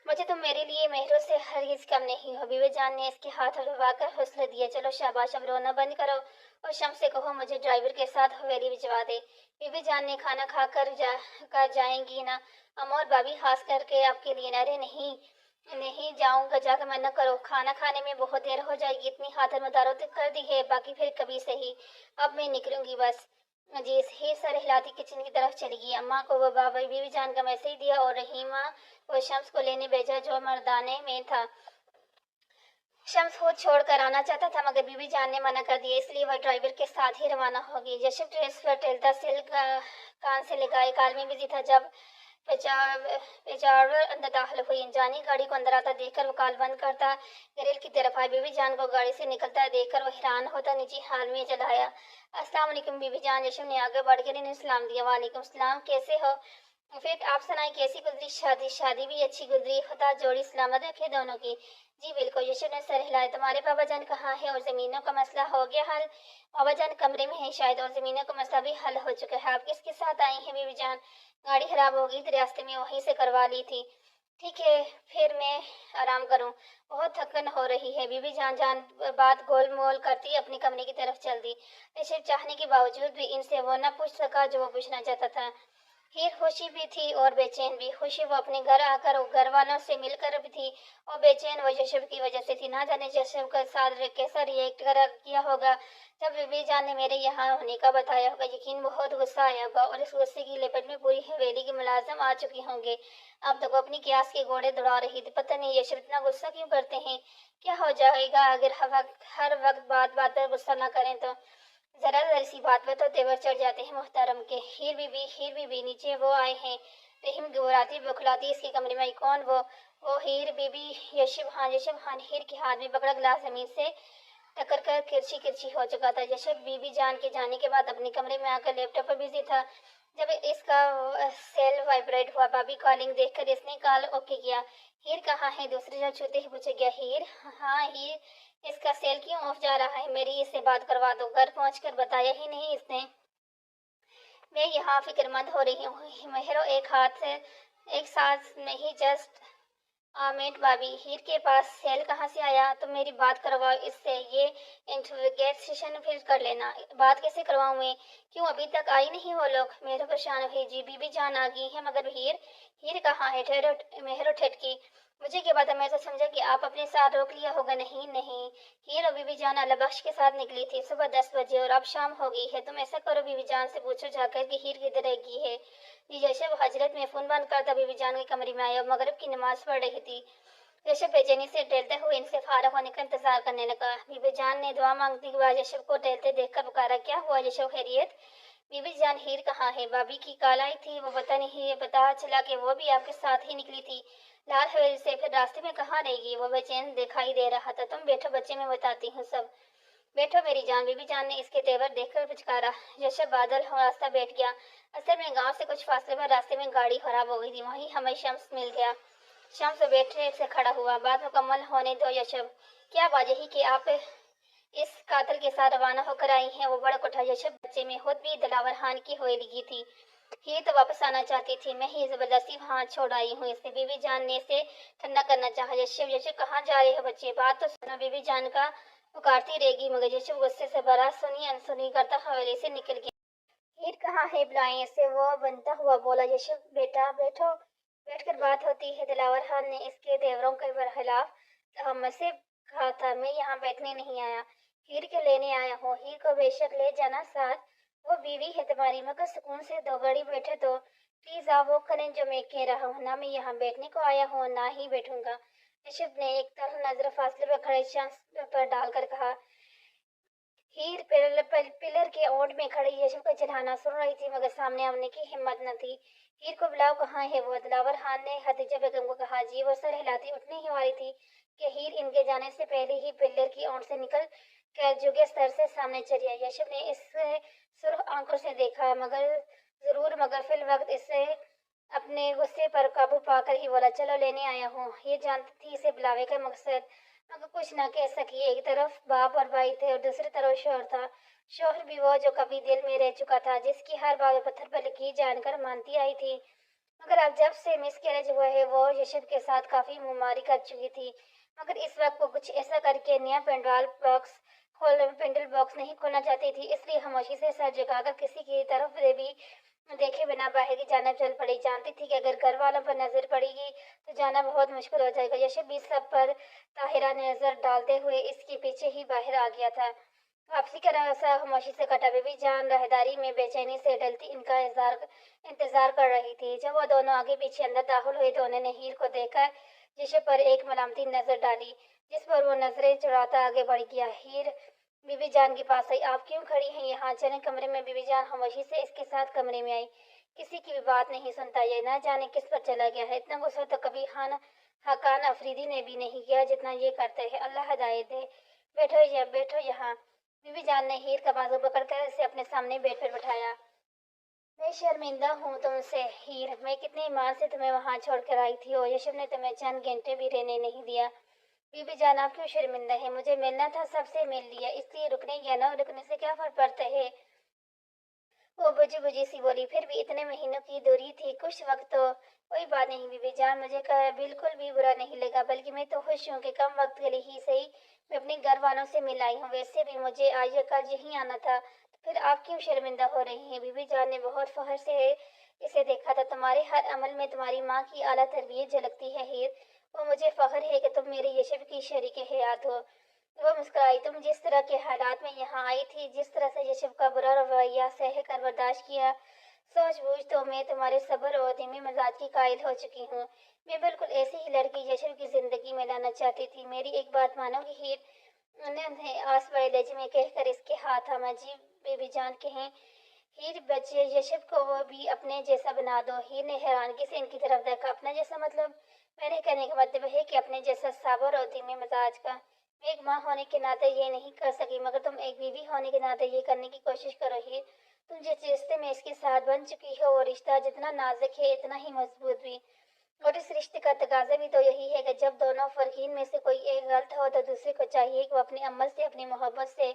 मुझे तुम मेरे लिए मेहरों से हरगिज कम नहीं हो। बीबी जान ने इसके हाथ हलवाकर हौसला दिया। चलो शाबाश, अब रोना बंद करो और शम्स से कहो मुझे ड्राइवर के साथ हवेली भिजवा दे। बीबी जान ने खाना खाकर जाएंगी ना? अम्मा और भाभी खास करके आपके लिए। अरे नहीं, नहीं जाऊंगा, जाकर मना करो, खाना खाने में बहुत देर हो जाएगी, इतनी खातिर मदारों तक कर दी है, बाकी फिर कभी सही, अब मैं निकलूंगी बस। जी ही सर हिलाती किचन की तरफ चली गई। अम्मा को वो बाबा बीवी जान का मैसेज दिया और रहीमा को शम्स को लेने भेजा जो मर्दाने में था। शम्स खुद छोड़ कर आना चाहता था मगर बीवी जान ने मना कर दिया, इसलिए वह ड्राइवर के साथ ही रवाना हो गई। यशब ड्रेस पर टेलता सिल कान से लगाए कार में बिजी था जब पेचावर अंदर दाखिल हुई। जानी गाड़ी को अंदर आता देखकर वो काल बंद करता ग्रिल की तरफ आई। बीवी जान को गाड़ी से निकलता देखकर वो हैरान होता निजी हाल में चलाया। अस्सलाम वालेकुम बीवी जान। यशब ने आगे बढ़कर इन्हें सलाम दिया। वालेकुम सलाम, कैसे हो? फिर आप सुनाई कैसी गुजरी शादी? शादी भी अच्छी गुजरी, खुदा जोड़ी सलामत रखे दोनों की। जी बिल्कुल, यशब ने सर हिलाया। तुम्हारे बाबा जान कहाँ है और जमीनों का मसला हो गया हल? बाबा जान कमरे में है शायद, और जमीनों का मसला भी हल हो चुका है। आप किसके साथ आई हैं बीवी जान? गाड़ी खराब हो गई थी रास्ते में, वहीं से करवा ली थी। ठीक है, फिर मैं आराम करूं, बहुत थकन हो रही है। बीवी जान जान बात गोल मोल करती अपने कमरे की तरफ चल दी। यशब चाहने के बावजूद भी इनसे वो न पूछ सका जो वो पूछना चाहता था। फिर खुशी भी थी और बेचैन भी। खुशी वो अपने घर आकर घर वालों से मिलकर भी थी, और बेचैन वो यशब की वजह से थी। ना जाने यशब के साथ कैसा रिएक्ट किया होगा जब बीबी जान ने मेरे यहाँ होने का बताया होगा। यकीन बहुत गुस्सा आया होगा और इस गुस्से की लपेट में पूरी हवेली के मुलाजिम आ चुके होंगे। अब तक वो अपनी क्यास के घोड़े दौड़ा रही थी। पता नहीं यशब इतना गुस्सा क्यों करते हैं, क्या हो जाएगा अगर हर वक्त बात बात पर गुस्सा ना करें तो? जरा जरा सी बात पर तो तेवर चढ़ जाते हैं मोहतरम के। हीर बीबी नीचे वो आए हैं। रहीम घबराती बौखलाती इसके कमरे में आई। कौन वो हीर बीबी? यशब खान हीर के हाथ में पकड़ा गिलास जमीन से टक्कर कर किरची किरची हो चुका था। यशब बीबी जान के जाने के बाद अपने कमरे में आकर लैपटॉप पर बिजी था जब इसका सेल वाइब्रेट हुआ। भाभी कॉलिंग देखकर इसने कॉल ओके किया। हीर कहाँ है? दूसरे जन छूते ही पूछे गया। हीर? हाँ हीर, इसका सेल क्यों ऑफ जा रहा है? मेरी इससे बात करवा दो। घर पहुंचकर बताया ही नहीं इसने। मैं यहाँ फिक्रमंद हो रही हूँ महरो, एक साथ नहीं, जस्ट मिनट। भाभी, हीर के पास सेल कहाँ से आया? तुम मेरी बात करवाओ इससे, ये इंटरोगेशन फिर कर लेना। बात कैसे करवाऊँ मैं? क्यों अभी तक आई नहीं वो लोग? मेहरो परेशान हुई। जी बीबी जान आ गई है मगर हीर कहाँ है? ठहरो मेहरो ठटकी। मुझे क्या पता, मैं तो समझा कि आप अपने साथ रोक लिया होगा। नहीं नहीं, हीर और बीबी जान अल्लाह बख्श के साथ निकली थी सुबह 10 बजे और अब शाम हो गई है। तुम ऐसा करो, बीबी जान से पूछो जाकर कि हीर किधर गई है। जी यशब हजरत में फोन बंद करता बीबी जान के कमरे में आया और मगरिब की नमाज पढ़ रही थी। यशब बेचैनी से टहलते हुए इनसे फारग होने का इंतजार करने लगा। बीबी जान ने दुआ मांगने के बाद यशब को टहलते देखकर पुकारा। क्या हुआ यशब, खैरियत? बीबी जान, हीर कहाँ है? भाभी की कॉल आई थी, वो पता नहीं, पता चला कि वो भी आपके साथ ही निकली थी लाल हवेली से। फिर रास्ते में कहाँ रहेगी? वो बेचैन दिखाई दे रहा था। तुम बैठो बच्चे, मैं बताती हूँ सब। बैठो मेरी जान। बीबी जान ने इसके तेवर देखकर पुचकारा। यशब बादल हो रास्ता बैठ गया। असल में गांव से कुछ फासले पर रास्ते में गाड़ी खराब हो गई थी, वहीं हमें शम्स मिल गया। शम्स बैठने से खड़ा हुआ। बात मुकम्मल होने दो यशब। क्या बात यही कि आप इस कातिल के साथ रवाना होकर आई हैं? वो बड़ा उठा। यशब बच्चे में खुद भी दिलावर खान की होए लगी थी। ये तो वापस आना चाहती थी, मैं ही जबरदस्ती हाथ छोड़ आई हूँ इसे। बीवी जान ने इसे ठंडा करना चाहा। यशब कहाँ जा रहे हो बच्चे? बात तो सुनो। बीवी जान का पुकारती रहेगी मगर यशब गुस्से से भरा सुनी अनसुनी करता हवेली से निकल गया। हीर कहाँ है? बुलाएं इसे, वो बनता हुआ बोला। यशब बेटा बैठो, बैठकर बात होती है। दिलावर खान ने इसके तेवरों के खिलाफ हमसे कहा था। मैं यहाँ बैठने नहीं आया, हीर के लेने आया हूँ। हीर को बेशक ले जाना साथ, वो बीवी है तुम्हारी, मगर सुकून से दो घड़ी बैठे तो प्लीज आप वो करें जो मैं कह रहा हूँ। ना मैं यहाँ बैठने को आया हूँ ना ही बैठूंगा। यशब ने एक तरह नजर फासले पर खड़े शख्स पर डालकर कहा। हीर पिलर के ओट में खड़ी यशब का चिल्लाना सुन रही थी मगर सामने आने की हिम्मत न थी। हीर को बुलाओ, कहाँ है वो? दिलावर खान ने खदीजा बेगम को कहा। जी वो सर हिलाती उठने ही वाली थी कि हीर इनके जाने से पहले ही पिलर की ओट से निकल कर जुगे स्तर से सामने चली आई। यशब ने इसे सुर्ख आंखों से देखा मगर फिल वक्त इससे अपने गुस्से पर काबू पाकर ही बोला। चलो लेने आया हूँ। ये जानती थी इसे बुलावे का मकसद, मगर कुछ ना कह सकी। एक तरफ बाप और भाई थे और दूसरी तरफ शोहर था। शोहर भी वो जो कभी दिल में रह चुका था, जिसकी हर बात पत्थर पर लिखी जानकर मानती आई थी। मगर अब जब से मिसकैरेज हुआ है वो यशब के साथ काफी मुमारी कर चुकी थी। मगर इस वक्त वो कुछ ऐसा करके नया पेंडल बॉक्स नहीं खोलना चाहती थी, इसलिए खामोशी से सर झुकाकर किसी की तरफ से भी देखे बिना बाहर की जानब चल पड़ी। जानती थी कि अगर घर वालों पर नजर पड़ेगी तो जाना बहुत मुश्किल हो जाएगा। यशब भी सब पर ताहिरा ने नजर डालते हुए इसके पीछे ही बाहर आ गया था। वापसी का रास्ता खामोशी से कटा। बीबी जान राहदारी में बेचैनी से डलती इनका इंतजार कर रही थी। जब वो दोनों आगे पीछे अंदर दाखिल हुए तो उन्होंने हीर को देखा यशब पर एक मलामती नजर डाली, जिस पर वो नजरें चुराता आगे बढ़ गया। हीर बीबी जान के पास आई। आप क्यों खड़ी हैं यहाँ? चलें कमरे में। बीबी जान खामोशी से इसके साथ कमरे में आई। किसी की भी बात नहीं सुनता ये, ना जाने किस पर चला गया है। इतना गुस्सा तो कभी हकान अफरीदी ने भी नहीं किया जितना ये करते हैं। अल्लाह हिदायत दे। बैठो यहाँ। बीबी जान ने हीर का बाजू पकड़कर इसे अपने सामने बेड पर बिठाया। मैं शर्मिंदा हूँ तुमसे हीर। मैं कितने ईमान से तुम्हें वहां छोड़कर आई थी और यशब ने तुम्हें चंद घंटे भी रहने नहीं दिया। बीबी जान आप क्यों शर्मिंदा है? मुझे मिलना था, सबसे मिल लिया, इसलिए रुकने या न रुकने से क्या फर्क पड़ता है? वो बुझी बुझी सी बोली। फिर भी इतने महीनों की दूरी थी, कुछ वक्त तो कोई बात नहीं बीबी जान, मुझे बिल्कुल भी बुरा नहीं लगा, बल्कि मैं तो खुश हूँ कि कम वक्त के लिए ही सही मैं अपने घर वालों से मिल आई हूँ। वैसे भी मुझे आज या कल यहीं आना था, तो फिर आप क्यों शर्मिंदा हो रही हैं? बीबी जान ने बहुत फख्र से इसे देखा था। तुम्हारे हर अमल में तुम्हारी माँ की आला तरबियत झलकती है हीर। वो मुझे फख्र है कि तुम मेरे यशब की शरीक हयात हो। वो मुस्कुराई। तुम जिस तरह के हालात में यहाँ आई थी, जिस तरह से यशब का बुरा रवैया सह कर बर्दाश्त किया, सोच बूझ तो मैं तुम्हारे सब्र और धीमे मिजाज की कायल हो चुकी हूँ। मैं बिल्कुल ऐसी ही लड़की यशब की जिंदगी में लाना चाहती थी। मेरी एक बात मानोगी हीर? उन्होंने आस बड़े लहजे में कहकर इसके हाथ थामा। जी बेबी जान कहें। हीर बच्चे यशब को वो भी अपने जैसा बना दो। हीर ने हैरानगी से इनकी तरफ देखा। अपना जैसा मतलब? मेरे कहने का मतलब है कि अपने जैसा साबर और धीमे मिजाज का। मैं एक माँ होने के नाते ये नहीं कर सकी, मगर तुम एक बीवी होने के नाते ये करने की कोशिश करो हीर। तुम जिस रिश्ते में इसके साथ बन चुकी हो वो रिश्ता जितना नाजुक है इतना ही मजबूत भी। और इस रिश्ते का तकाजा भी तो यही है कि जब दोनों फरकीन में से कोई एक गलत हो तो दूसरे को चाहिए कि वो अपने अमल से, अपनी मोहब्बत से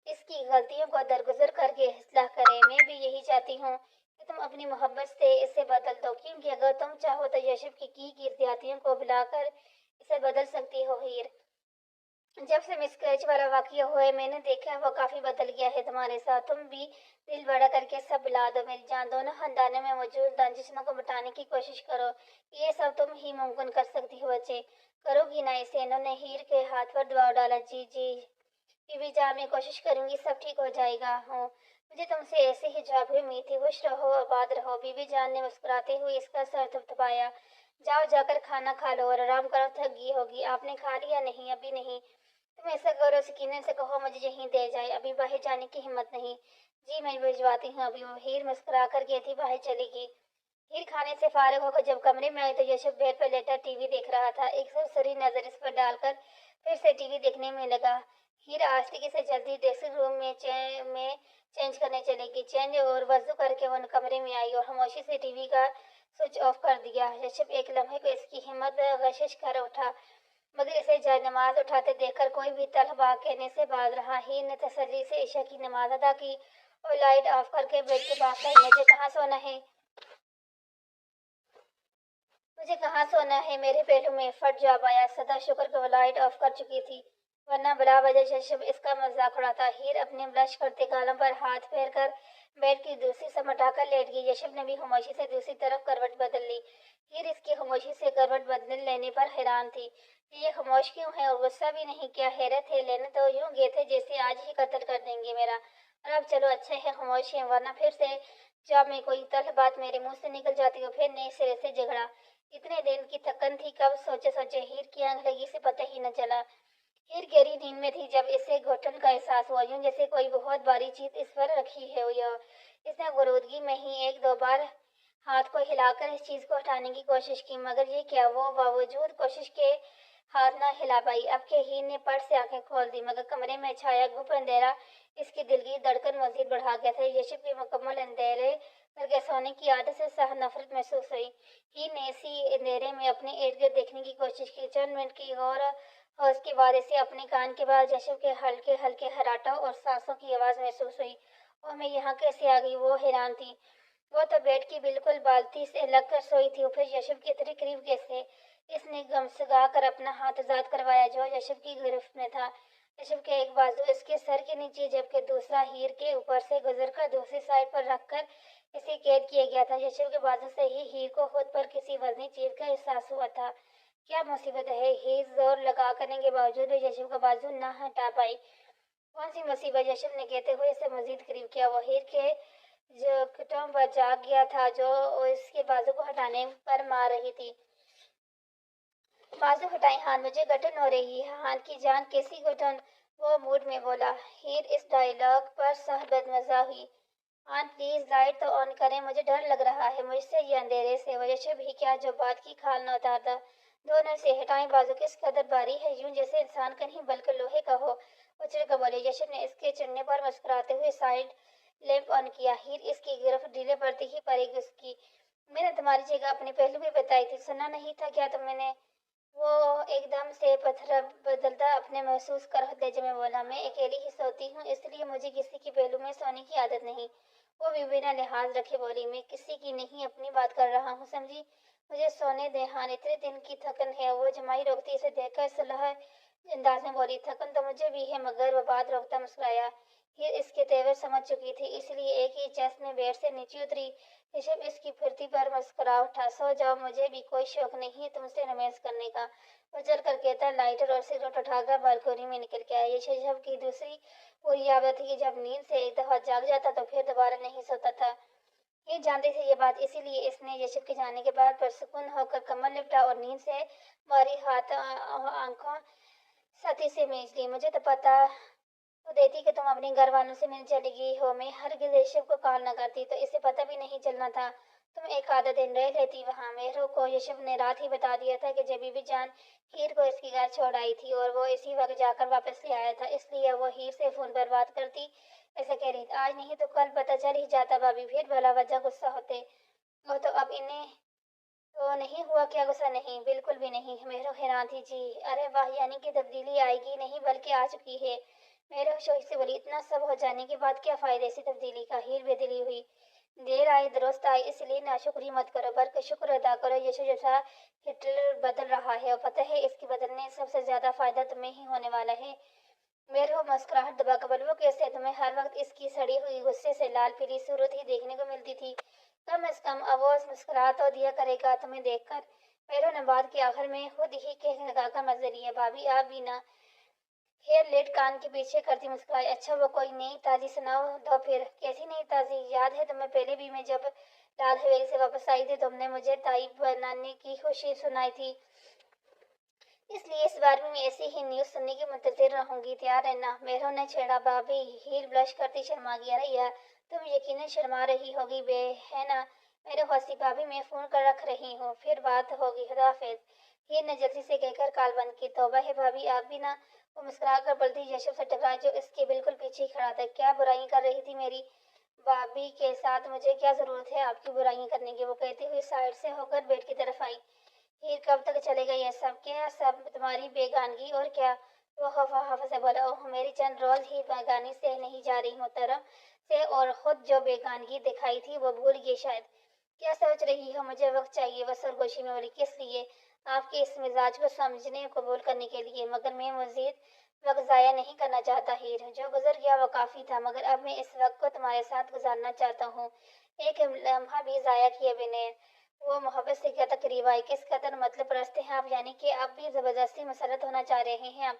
इसकी गलतियों को दरगुजर करके इस्लाह करे। मैं भी यही चाहती हूँ कि तुम अपनी मोहब्बत से इसे बदल दो, क्योंकि अगर तुम चाहो तो यशब की ज्यादतियों को भुलाकर इसे बदल सकती हो हीर। जब से मिसकैच वाला वाकया हुआ है मैंने देखा है वो काफी बदल गया है तुम्हारे साथ। तुम भी दिल बड़ा करके सब बुला दो मेरी जान। दोनों खानदानों में मौजूद रंजिशों को मिटाने की कोशिश करो। ये सब तुम ही मुमकिन कर सकती हो बच्चे। करोगी ना इसे? इन्होंने हीर के हाथ पर दबाव डाला। जी जी बीबी जान मैं कोशिश करूंगी, सब ठीक हो जाएगा। हो मुझे तुमसे ऐसे ही जवाब हुई उम्मीद थी। खुश रहो, आबाद रहो। बीबी जान ने मुस्कुराते हुए इसका सर थपथपाया। जाओ जाकर खाना खा लो और आराम करो, थक गई होगी। आपने खा लिया? नहीं अभी नहीं। तुम ऐसा करो, सकीना से कहो मुझे यहीं दे जाए, अभी बाहर जाने की हिम्मत नहीं। जी मैं भिजवाती हूँ अभी। वो हीर मुस्कुरा कर कहती बाहर चली गई। हीर खाने से फारिग होकर जब कमरे में आई तो यशब बेड पर लेटा टीवी देख रहा था। एक सरसरी नजर इस पर डालकर फिर से टीवी देखने में लगा। हीर आस्तिकी से जल्दी ड्रेसिंग रूम में चेंज करने चलेगी। चेंज और वजू करके वो कमरे में आई और खामोशी से टीवी का स्विच ऑफ कर दिया। यशब एक लम्हे को इसकी हिम्मत कशिश कर उठा, मगर इसे जयनमाज उठाते देखकर कोई भी तलबा कहने से बाज रहा। हीर ने तसल्ली से ईशा की नमाज अदा की और लाइट ऑफ करके बेड के पास आई। मुझे कहाँ सोना है? मेरे पहलू में फट जवाब आया। सदा शुक्र कि वो लाइट ऑफ कर चुकी थी, वरना बला वजह शशब इसका मजाक उड़ाता। हीर अपने ब्लश करते गालों पर हाथ फेर कर बेड की दूसरी समटाकर लेट गई। यशब ने भी खामोशी से दूसरी तरफ करवट बदल ली। हीर इसकी खामोशी से करवट बदल लेने पर हैरान थी कि ये खामोश क्यों है और गुस्सा भी नहीं। क्या हैरत है, लेने तो यूं गए थे जैसे आज ही कत्ल कर देंगे मेरा। और अब चलो अच्छा है खामोश है, वरना फिर से जब मैं कोई तल्ख बात मेरे मुंह से निकल जाती हो फिर नए सिरे से झगड़ा। इतने दिन की थकन थी, कब सोचे सोचे हीर की आंख लगी से पता ही न चला। हीर गहरी नींद में थी जब इसे घुटन का एहसास हुआ, यूं जैसे कोई बहुत भारी चीज इस पर रखी है। यह इसने गुरूदगी में ही एक दो बार हाथ को हिलाकर इस चीज को हटाने की कोशिश की, मगर ये क्या, वो बावजूद कोशिश के हाथ न हिला पाई। अब के हीर ने पट से आंखें खोल दी, मगर कमरे में छाया गुप अंधेरा इसकी दिल की धड़कन मजीद बढ़ा गया था। यशब के मुकम्मल अंधेरे करके सोने की आदत से सह नफरत महसूस हुई। हीर ने इसी अंधेरे में अपने इर्द गिर्द देखने की कोशिश की। चंद मिनट की और उसके बाद इसे अपने कान के बाद यशब के हल्के हल्के हराटों और सांसों की आवाज महसूस हुई। और मैं यहाँ कैसे आ गई? वो हैरान थी। वो तो बेड की बिल्कुल बाल्टी से लगकर सोई थी, फिर यशब के इतने करीब कैसे? इसने गमसगा कर अपना हाथ आजाद करवाया जो यशब की गिरफ्त में था। यशब के एक बाजू इसके सर के नीचे जबकि दूसरा हीर के ऊपर से गुजरकर दूसरी साइड पर रखकर اسے قید کیا گیا تھا۔ یشب کے بازو سے ہی ہیر کو خود پر کسی وزنی چیز کا احساس ہوا تھا۔ کیا مصیبت ہے! ہیر زور لگا کرنے کے باوجود بھی یشب کا بازو نہ ہٹا پائی۔ کون سی مصیبت! یشب نے کہتے ہوئے اسے مزید قریب کیا۔ وہ ہیر کے جگٹوں پر جاگ گیا تھا جو اس کے بازو کو ہٹانے پر مار رہی تھی۔ بازو ہٹائیں ہان، مجھے گھٹن ہو رہی ہے۔ ہان کی جان کیسی گھٹن؟ وہ موڈ میں بولا۔ ہیر اس ڈائیلاگ پر سخت بدمزہ ہوئی۔ ہان پلیز لائٹ تو آن کریں، مجھے ڈر لگ رہا ہے، مجھ سے یا اندھیرے سے۔ وہ یشب ہی کیا جو بات کی کھال نہ اتارتا۔ دونوں سے ہٹائیں، بازو کس قدر بھاری ہے، یوں جیسے انسان کا نہیں بلکہ لوہے کا ہو۔ وہ چڑھ کر بولے۔ یشب نے اس کے چڑھنے پر مسکراتے ہوئے سائیڈ لیمپ آن کیا۔ ہیر اس کی گرفت ڈھیلے پڑتی ہی پڑے گی اس کی۔ میں نے تمہاری جگہ اپنے پہلو بھی بتائی تھی، سنا نہیں تھا کیا تم نے؟ وہ ایک دم سے پتھر بدلتا اپنے محسوس کرہت لہجے میں بولا۔ میں اکیلی ہی سوتی ہوں، اس لیے مجھے کسی کے پہلو میں سونے کی عادت نہیں۔ وہ بھی بنا لحاظ رکھے بولی۔ میں کسی کی نہیں اپنی بات کر رہا ہوں، سمجھی؟ مجھے سونے دیں ہان، اتنے دن کی تھکن ہے۔ وہ جمائی روکتی اسے دیکھ کر صلاح انداز میں بولی۔ تھکن تو مجھے بھی ہے، مگر وہ بات روکتا مسکرایا۔ ہیر اس کے تیور سمجھ چکی تھی، اس لیے ایک ہی چیس میں بیڈ سے نیچے اتری۔ یشب اس کی پھرتی پر مسکرا اٹھا۔ سو جاؤ، مجھے بھی کوئی شوق نہیں تم سے رومانس کرنے کا۔ وہ چل کر کہتا لائٹر اور سگریٹ اٹھا کر بالکونی میں نکل گیا۔ یہ یشب کی دوسری پوری عادت تھی کہ جب نیند سے ایک دفعہ جاگ جاتا تو پھر دوبارہ نہیں سوتا تھا۔ یہ جانتی تھی یہ بات، اسی لیے اس نے یشب کے جانے کے بعد پرسکون ہو کر کمر لپٹا اور نیند سے بھاری ہاتھ آنکھوں سطح سے مینچ لی۔ مجھے تو پتا تو دیتی کہ تم اپنے گھر والوں سے ملنے چلی گئی ہو، میں ہرگز یشب کو کال نہ کرتی تو اسے پتہ بھی نہیں چلنا تھا۔ تم ایک آدھا دن رہ لیتی وہاں۔ مہرو کو یشب نے رات ہی بتا دیا تھا کہ جبھی بھی جان ہیر کو اس کے گھر چھوڑ آئی تھی اور وہ اسی وقت جا کر واپس لے آیا تھا، اس لیے وہ ہیر سے فون پر بات کرتی ایسا کہہ رہی تھی۔ آج نہیں تو کل پتہ چل ہی جاتا بھابھی، پھر بلا وجہ غصہ ہوتے۔ وہ تو اب انہیں تو نہیں ہوا کیا غصہ؟ نہیں، بالکل بھی نہیں۔ مہرو حیران تھی۔ جی ارے واہ، یعنی کہ تبدیلی آئے گی نہیں بلکہ آ چکی ہے؟ مہرو شوق سے بولی۔ اتنا سب ہو جانے کے بعد کیا فائدہ ایسی تبدیلی کا؟ ہیر بے دلی ہوئی۔ دیر آئی درست آئی، اس لیے ناشکری مت کرو بلکہ شکر ادا کرو۔ یشب جیسا ہٹلر بدل رہا ہے اور پتہ ہے اس کے بدلنے سب سے زیادہ فائدہ تمہیں ہی ہونے والا ہے۔ مہرو مسکراہٹ دبا کر بولی۔ وہ کیسے؟ تمہیں ہر وقت اس کی سڑی ہوئی غصے سے لال پیلی صورت ہی دیکھنے کو ملتی تھی، کم از کم اب وہ مسکرا تو دیا کرے گا تمہیں دیکھ کر۔ مہرو نے بات کے آخر میں خود ہی کہنے لگا کر مزے لیے۔ بھابھی آپ بھی نہ؟ ہیر لیٹ کان کے پیچھے کرتی مسکرائی۔ اچھا وہ کوئی نئی تازی سناؤ تو پھر۔ کیسی نئی تازی؟ یاد ہے تمہیں پہلے بھی میں جب لال حویلی سے واپس آئی تھی تم نے مجھے تائی بنانے کی خوشی سنائی تھی، اس لیے اس بار بھی میں ایسی ہی نیوز سننے کی منتظر رہوں گی، تیار رہنا۔ مہرو نے چھیڑا۔ بھابھی! ہیر بلش کرتی شرما گیا۔ رہیا تم یقیناً شرما رہی ہوگی ہے نا؟ مہرو ہنسی۔ بھابھی میں فون کر رکھ رہی ہوں، پھر بات ہوگی، خدا حافظ۔ ہیر نے جلدی سے کہہ کر کال بند کی۔ توبہ ہے بھابھی آپ بھی نہ؟ وہ مسکرا کر بولتی یشب سے ٹکرا جو اس کے بالکل پیچھے ہی کھڑا تھا۔ کیا برائیاں کر رہی تھی میری؟ بھابھی کے ساتھ مجھے کیا ضرورت ہے آپ کی برائیاں کرنے کی؟ وہ کہتی ہوئی سائڈ سے ہو کر بیڈ کی طرف آئی۔ ہیر کب تک چلے گا یہ سب؟ کیا سب تمہاری بیگانگی اور کیا؟ وہ خفا سے بولا۔ اوہ میری چند روز ہی بیگانی سے نہیں جا رہی محترم سے، اور خود جو بیگانگی دکھائی تھی وہ بھول گئی شاید۔ کیا سوچ رہی ہو؟ مجھے وقت چاہیے، وہ سرگوشی میں بولی۔ کس لیے؟ آپ کے اس مزاج کو سمجھنے قبول کرنے کے لیے، مگر میں مزید وقت ضائع نہیں کرنا چاہتا ہیر، جو گزر گیا وہ کافی تھا، مگر اب میں اس وقت کو تمہارے ساتھ گزارنا چاہتا ہوں، ایک لمحہ بھی ضائع کیے بغیر۔ وہ محبت سے کیا تقریب آئی، کس قدر مطلب پرست ہیں آپ، یعنی کہ اب بھی زبردستی مسلط ہونا چاہ رہے ہیں آپ؟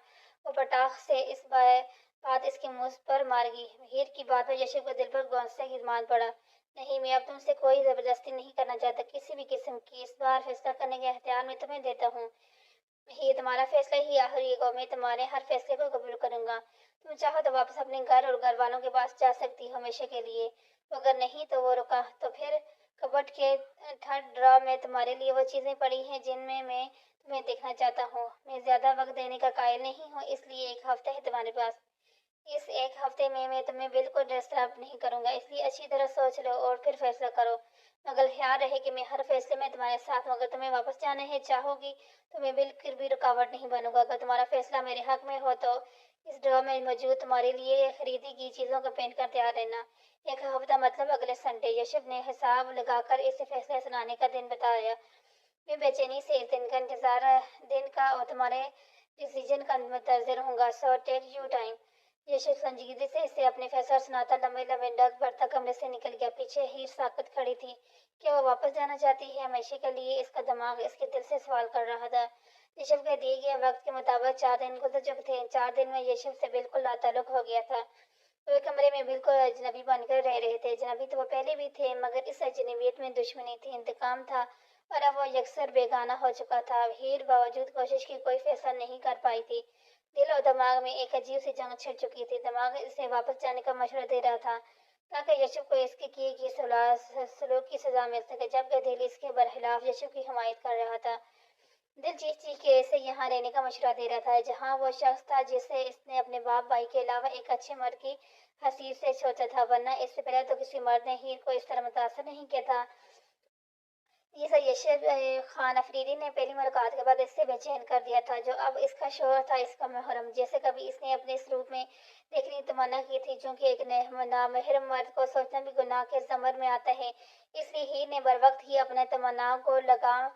وہ پٹاخ سے اس بات اس کے منہ پر مار گئی۔ ہیر کی بات پر یشب کے دل پر گونج سے گرمان پڑا۔ نہیں، میں اب تم سے کوئی زبردستی نہیں کرنا چاہتا کسی بھی قسم کی، اس بار فیصلہ کرنے کا اختیار میں تمہیں دیتا ہوں۔ یہ تمہارا فیصلہ ہی آخری ہے، میں تمہارے ہر فیصلے کو قبول کروں گا۔ تم چاہو تو واپس اپنے گھر اور گھر والوں کے پاس جا سکتی ہو ہمیشہ کے لیے، اگر نہیں تو وہ رکا تو پھر کبٹ کے تھرڈ ڈرا میں تمہارے لیے وہ چیزیں پڑی ہیں جن میں تمہیں دیکھنا چاہتا ہوں۔ میں زیادہ وقت دینے کا قائل نہیں ہوں، اس لیے ایک ہفتہ ہے تمہارے پاس۔ اس ایک ہفتے میں تمہیں بالکل ڈسٹرب نہیں کروں گا، اس لیے اچھی طرح سوچ لو اور پھر فیصلہ کرو، مگر خیال رہے کہ میں ہر فیصلے میں تمہارے ساتھ ہوں۔ اگر تمہیں واپس جانا ہے چاہو گی تو میں بالکل بھی رکاوٹ نہیں بنوں گا، اگر تمہارا فیصلہ میرے حق میں ہو تو اس ڈرا میں موجود تمہارے لیے خریدی کی چیزوں کو پہن کر تیار رہنا۔ ایک ہفتہ مطلب اگلے سنڈے؟ یشب نے حساب لگا کر اسے فیصلہ سنانے کا دن بتایا۔ میں بے چینی سے اس دن کا انتظار، دن کا اور تمہارے ڈیسیژن کا منتظر ہوں گا، سو ٹیک یور ٹائم۔ यशव संजीदगी से इसे अपने फैसला सुनाता लंबे लंबे डग भरता कमरे से निकल गया। पीछे हीर साकत खड़ी थी। क्या वो वापस जाना चाहती है हमेशा के लिए? इसका दिमाग इसके दिल से सवाल कर रहा था। यशव के दिए गए वक्त के मुताबिक 4 दिन गुजर चुके थे। 4 दिन में यशव से बिल्कुल लाताल्लुक हो गया था। वे कमरे में बिल्कुल अजनबी बनकर रह रहे थे। अजनबी तो वो पहले भी थे, मगर इस अजनबियत में दुश्मनी थी, इंतकाम था, और अब वो यकसर बेगाना हो चुका था। हीर बावजूद कोशिश की कोई फैसला नहीं कर पाई थी। दिल और दिमाग में एक अजीब सी जंग छिड़ चुकी थी। दिमाग इसे वापस जाने का मशवरा दे रहा था ताकि यशव को इसके किए की सलूक की सजा मिल सके, जबकि दिल इसके बरखिलाफ यशव की हिमायत कर रहा था। दिल चीख चीख के इसे यहाँ रहने का मशवरा दे रहा था, जहाँ वो शख्स था जिसे इसने अपने बाप भाई के अलावा एक अच्छे मर्द की हसीर से सोचा था, वरना इससे पहले तो किसी मर्द ने हीर को इस तरह मुतासर नहीं किया था। ये यशब खान अफरीदी ने पहली मुलाकात के बाद इससे बेचैन कर दिया था, जो अब इसका शोहर था, इसका मुहर्रम, जैसे कभी इसने अपने इस रूप में देखने की तमन्ना की थी। चूंकि एक नामहरम मर्द को सोचना भी गुनाह के ज़मर में आता है, इसलिए हीर ने बर वक्त ही अपने तमन्नाओं को लगाम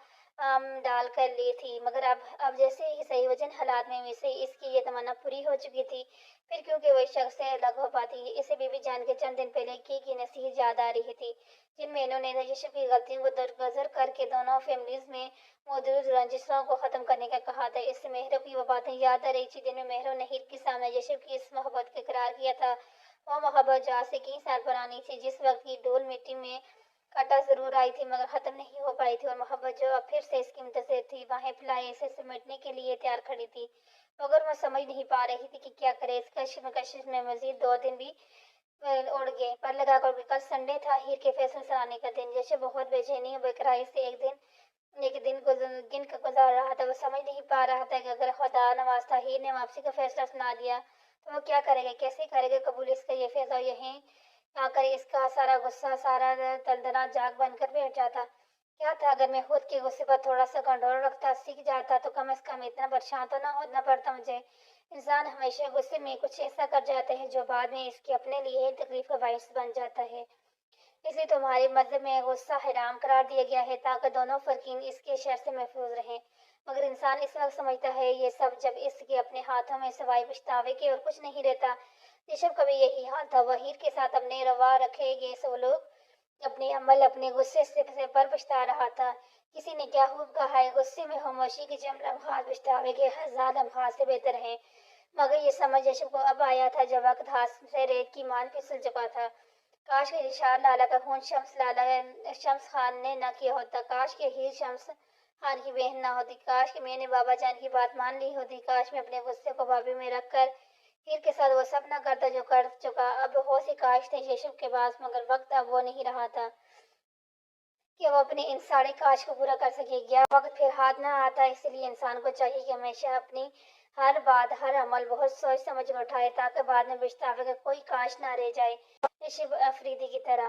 डाल कर ली थी। मगर अब जैसे ही सही वजन हालात में से इसकी ये तमन्ना पूरी हो चुकी थी, फिर क्योंकि वही शख्स से अलग हो पाती। इसे बीबी जान के चंद दिन पहले की नसीहत याद आ रही थी, जिनमें इन्होंने यशव की गलतियों को दरगुजर करके दोनों फैमिलीज में मौजूद रंजिशों को खत्म करने का कहा था। इससे मेहरो की वो बातें याद आ रही थी जिनमें मेहरो ने हीर के सामने यशव की इस मोहब्बत का इकरार किया था। वो मोहब्बत जहाँ से कई साल पुरानी थी, जिस वक्त की डोल मिट्टी में काटा जरूर आई थी मगर खत्म नहीं हो पाई थी, और मोहब्बत जो अब फिर से इसकी मुंतज़िर थी, वहाँ फैलाए इसे समेटने के लिए तैयार खड़ी थी। मगर वो समझ नहीं पा रही थी कि क्या करे। इस कशिश में मजीद 2 दिन भी उड़ गए पर लगाकर। कल संडे था, हीर के फैसले सुनाने का दिन। जैसे बहुत बेचैनी और बेकरारी से एक दिन गिन का गुजार रहा था। वो समझ नहीं पा रहा था कि अगर खुदा नवास्ता हीर ने वापसी का फैसला सुना दिया तो वो क्या करेगा, कैसे करेगा कबूल इसका ये फैसला। यहीं आकर इसका सारा गुस्सा, सारा दलदला जाग बनकर बैठ जाता। क्या था अगर मैं खुद के गुस्से पर थोड़ा सा कंट्रोल रखता सीख जाता तो कम से कम इतना परेशान तो ना होना पड़ता मुझे। इंसान हमेशा गुस्से में कुछ ऐसा कर जाता है जो बाद में इसके अपने लिए तकलीफ का बायस बन जाता है। इसलिए तुम्हारे मज़हब में गुस्सा हराम करार दिया गया है ताकि दोनों फरकीन इसके शर से महफूज रहें। मगर इंसान इस वक्त समझता है ये सब जब इसके अपने हाथों में सवाई पछतावे के और कुछ नहीं रहता। ऋषभ का भी यही हाल था। वहीर के साथ अपने रवा रखे ये सब लोग अपने अमल, अपने गुस्से से पर पछता रहा था। किसी ने क्या खूब कहा है, गुस्से में खामोशी के जम लम्हात पछतावे के 1000 लम्हात से बेहतर हैं। मगर ये समझ यशब को अब आया था जब वक्त हाथ से रेत की मान फिसल चुका था। काश के रिशाद लाला का खून शम्स खान ने न किया होता। काश के हीर शम्स खान की बहन ना होती। काश कि मैंने बाबा जान की बात मान ली होती। काश मैं अपने गुस्से को बाबी में रख कर हीर के साथ वो सब न करता जो कर चुका। अब बहुत सी काश थे यशब के पास, मगर वक्त अब वो नहीं रहा था कि वो अपने इन सारे काश को पूरा कर सके। या वक्त फिर हाथ ना आता। इसलिए इंसान को चाहिए कि हमेशा अपनी हर बात, हर अमल बहुत सोच समझ कर उठाए ताकि बाद में पछतावे का कोई काश ना रह जाए, यशब अफरीदी की तरह।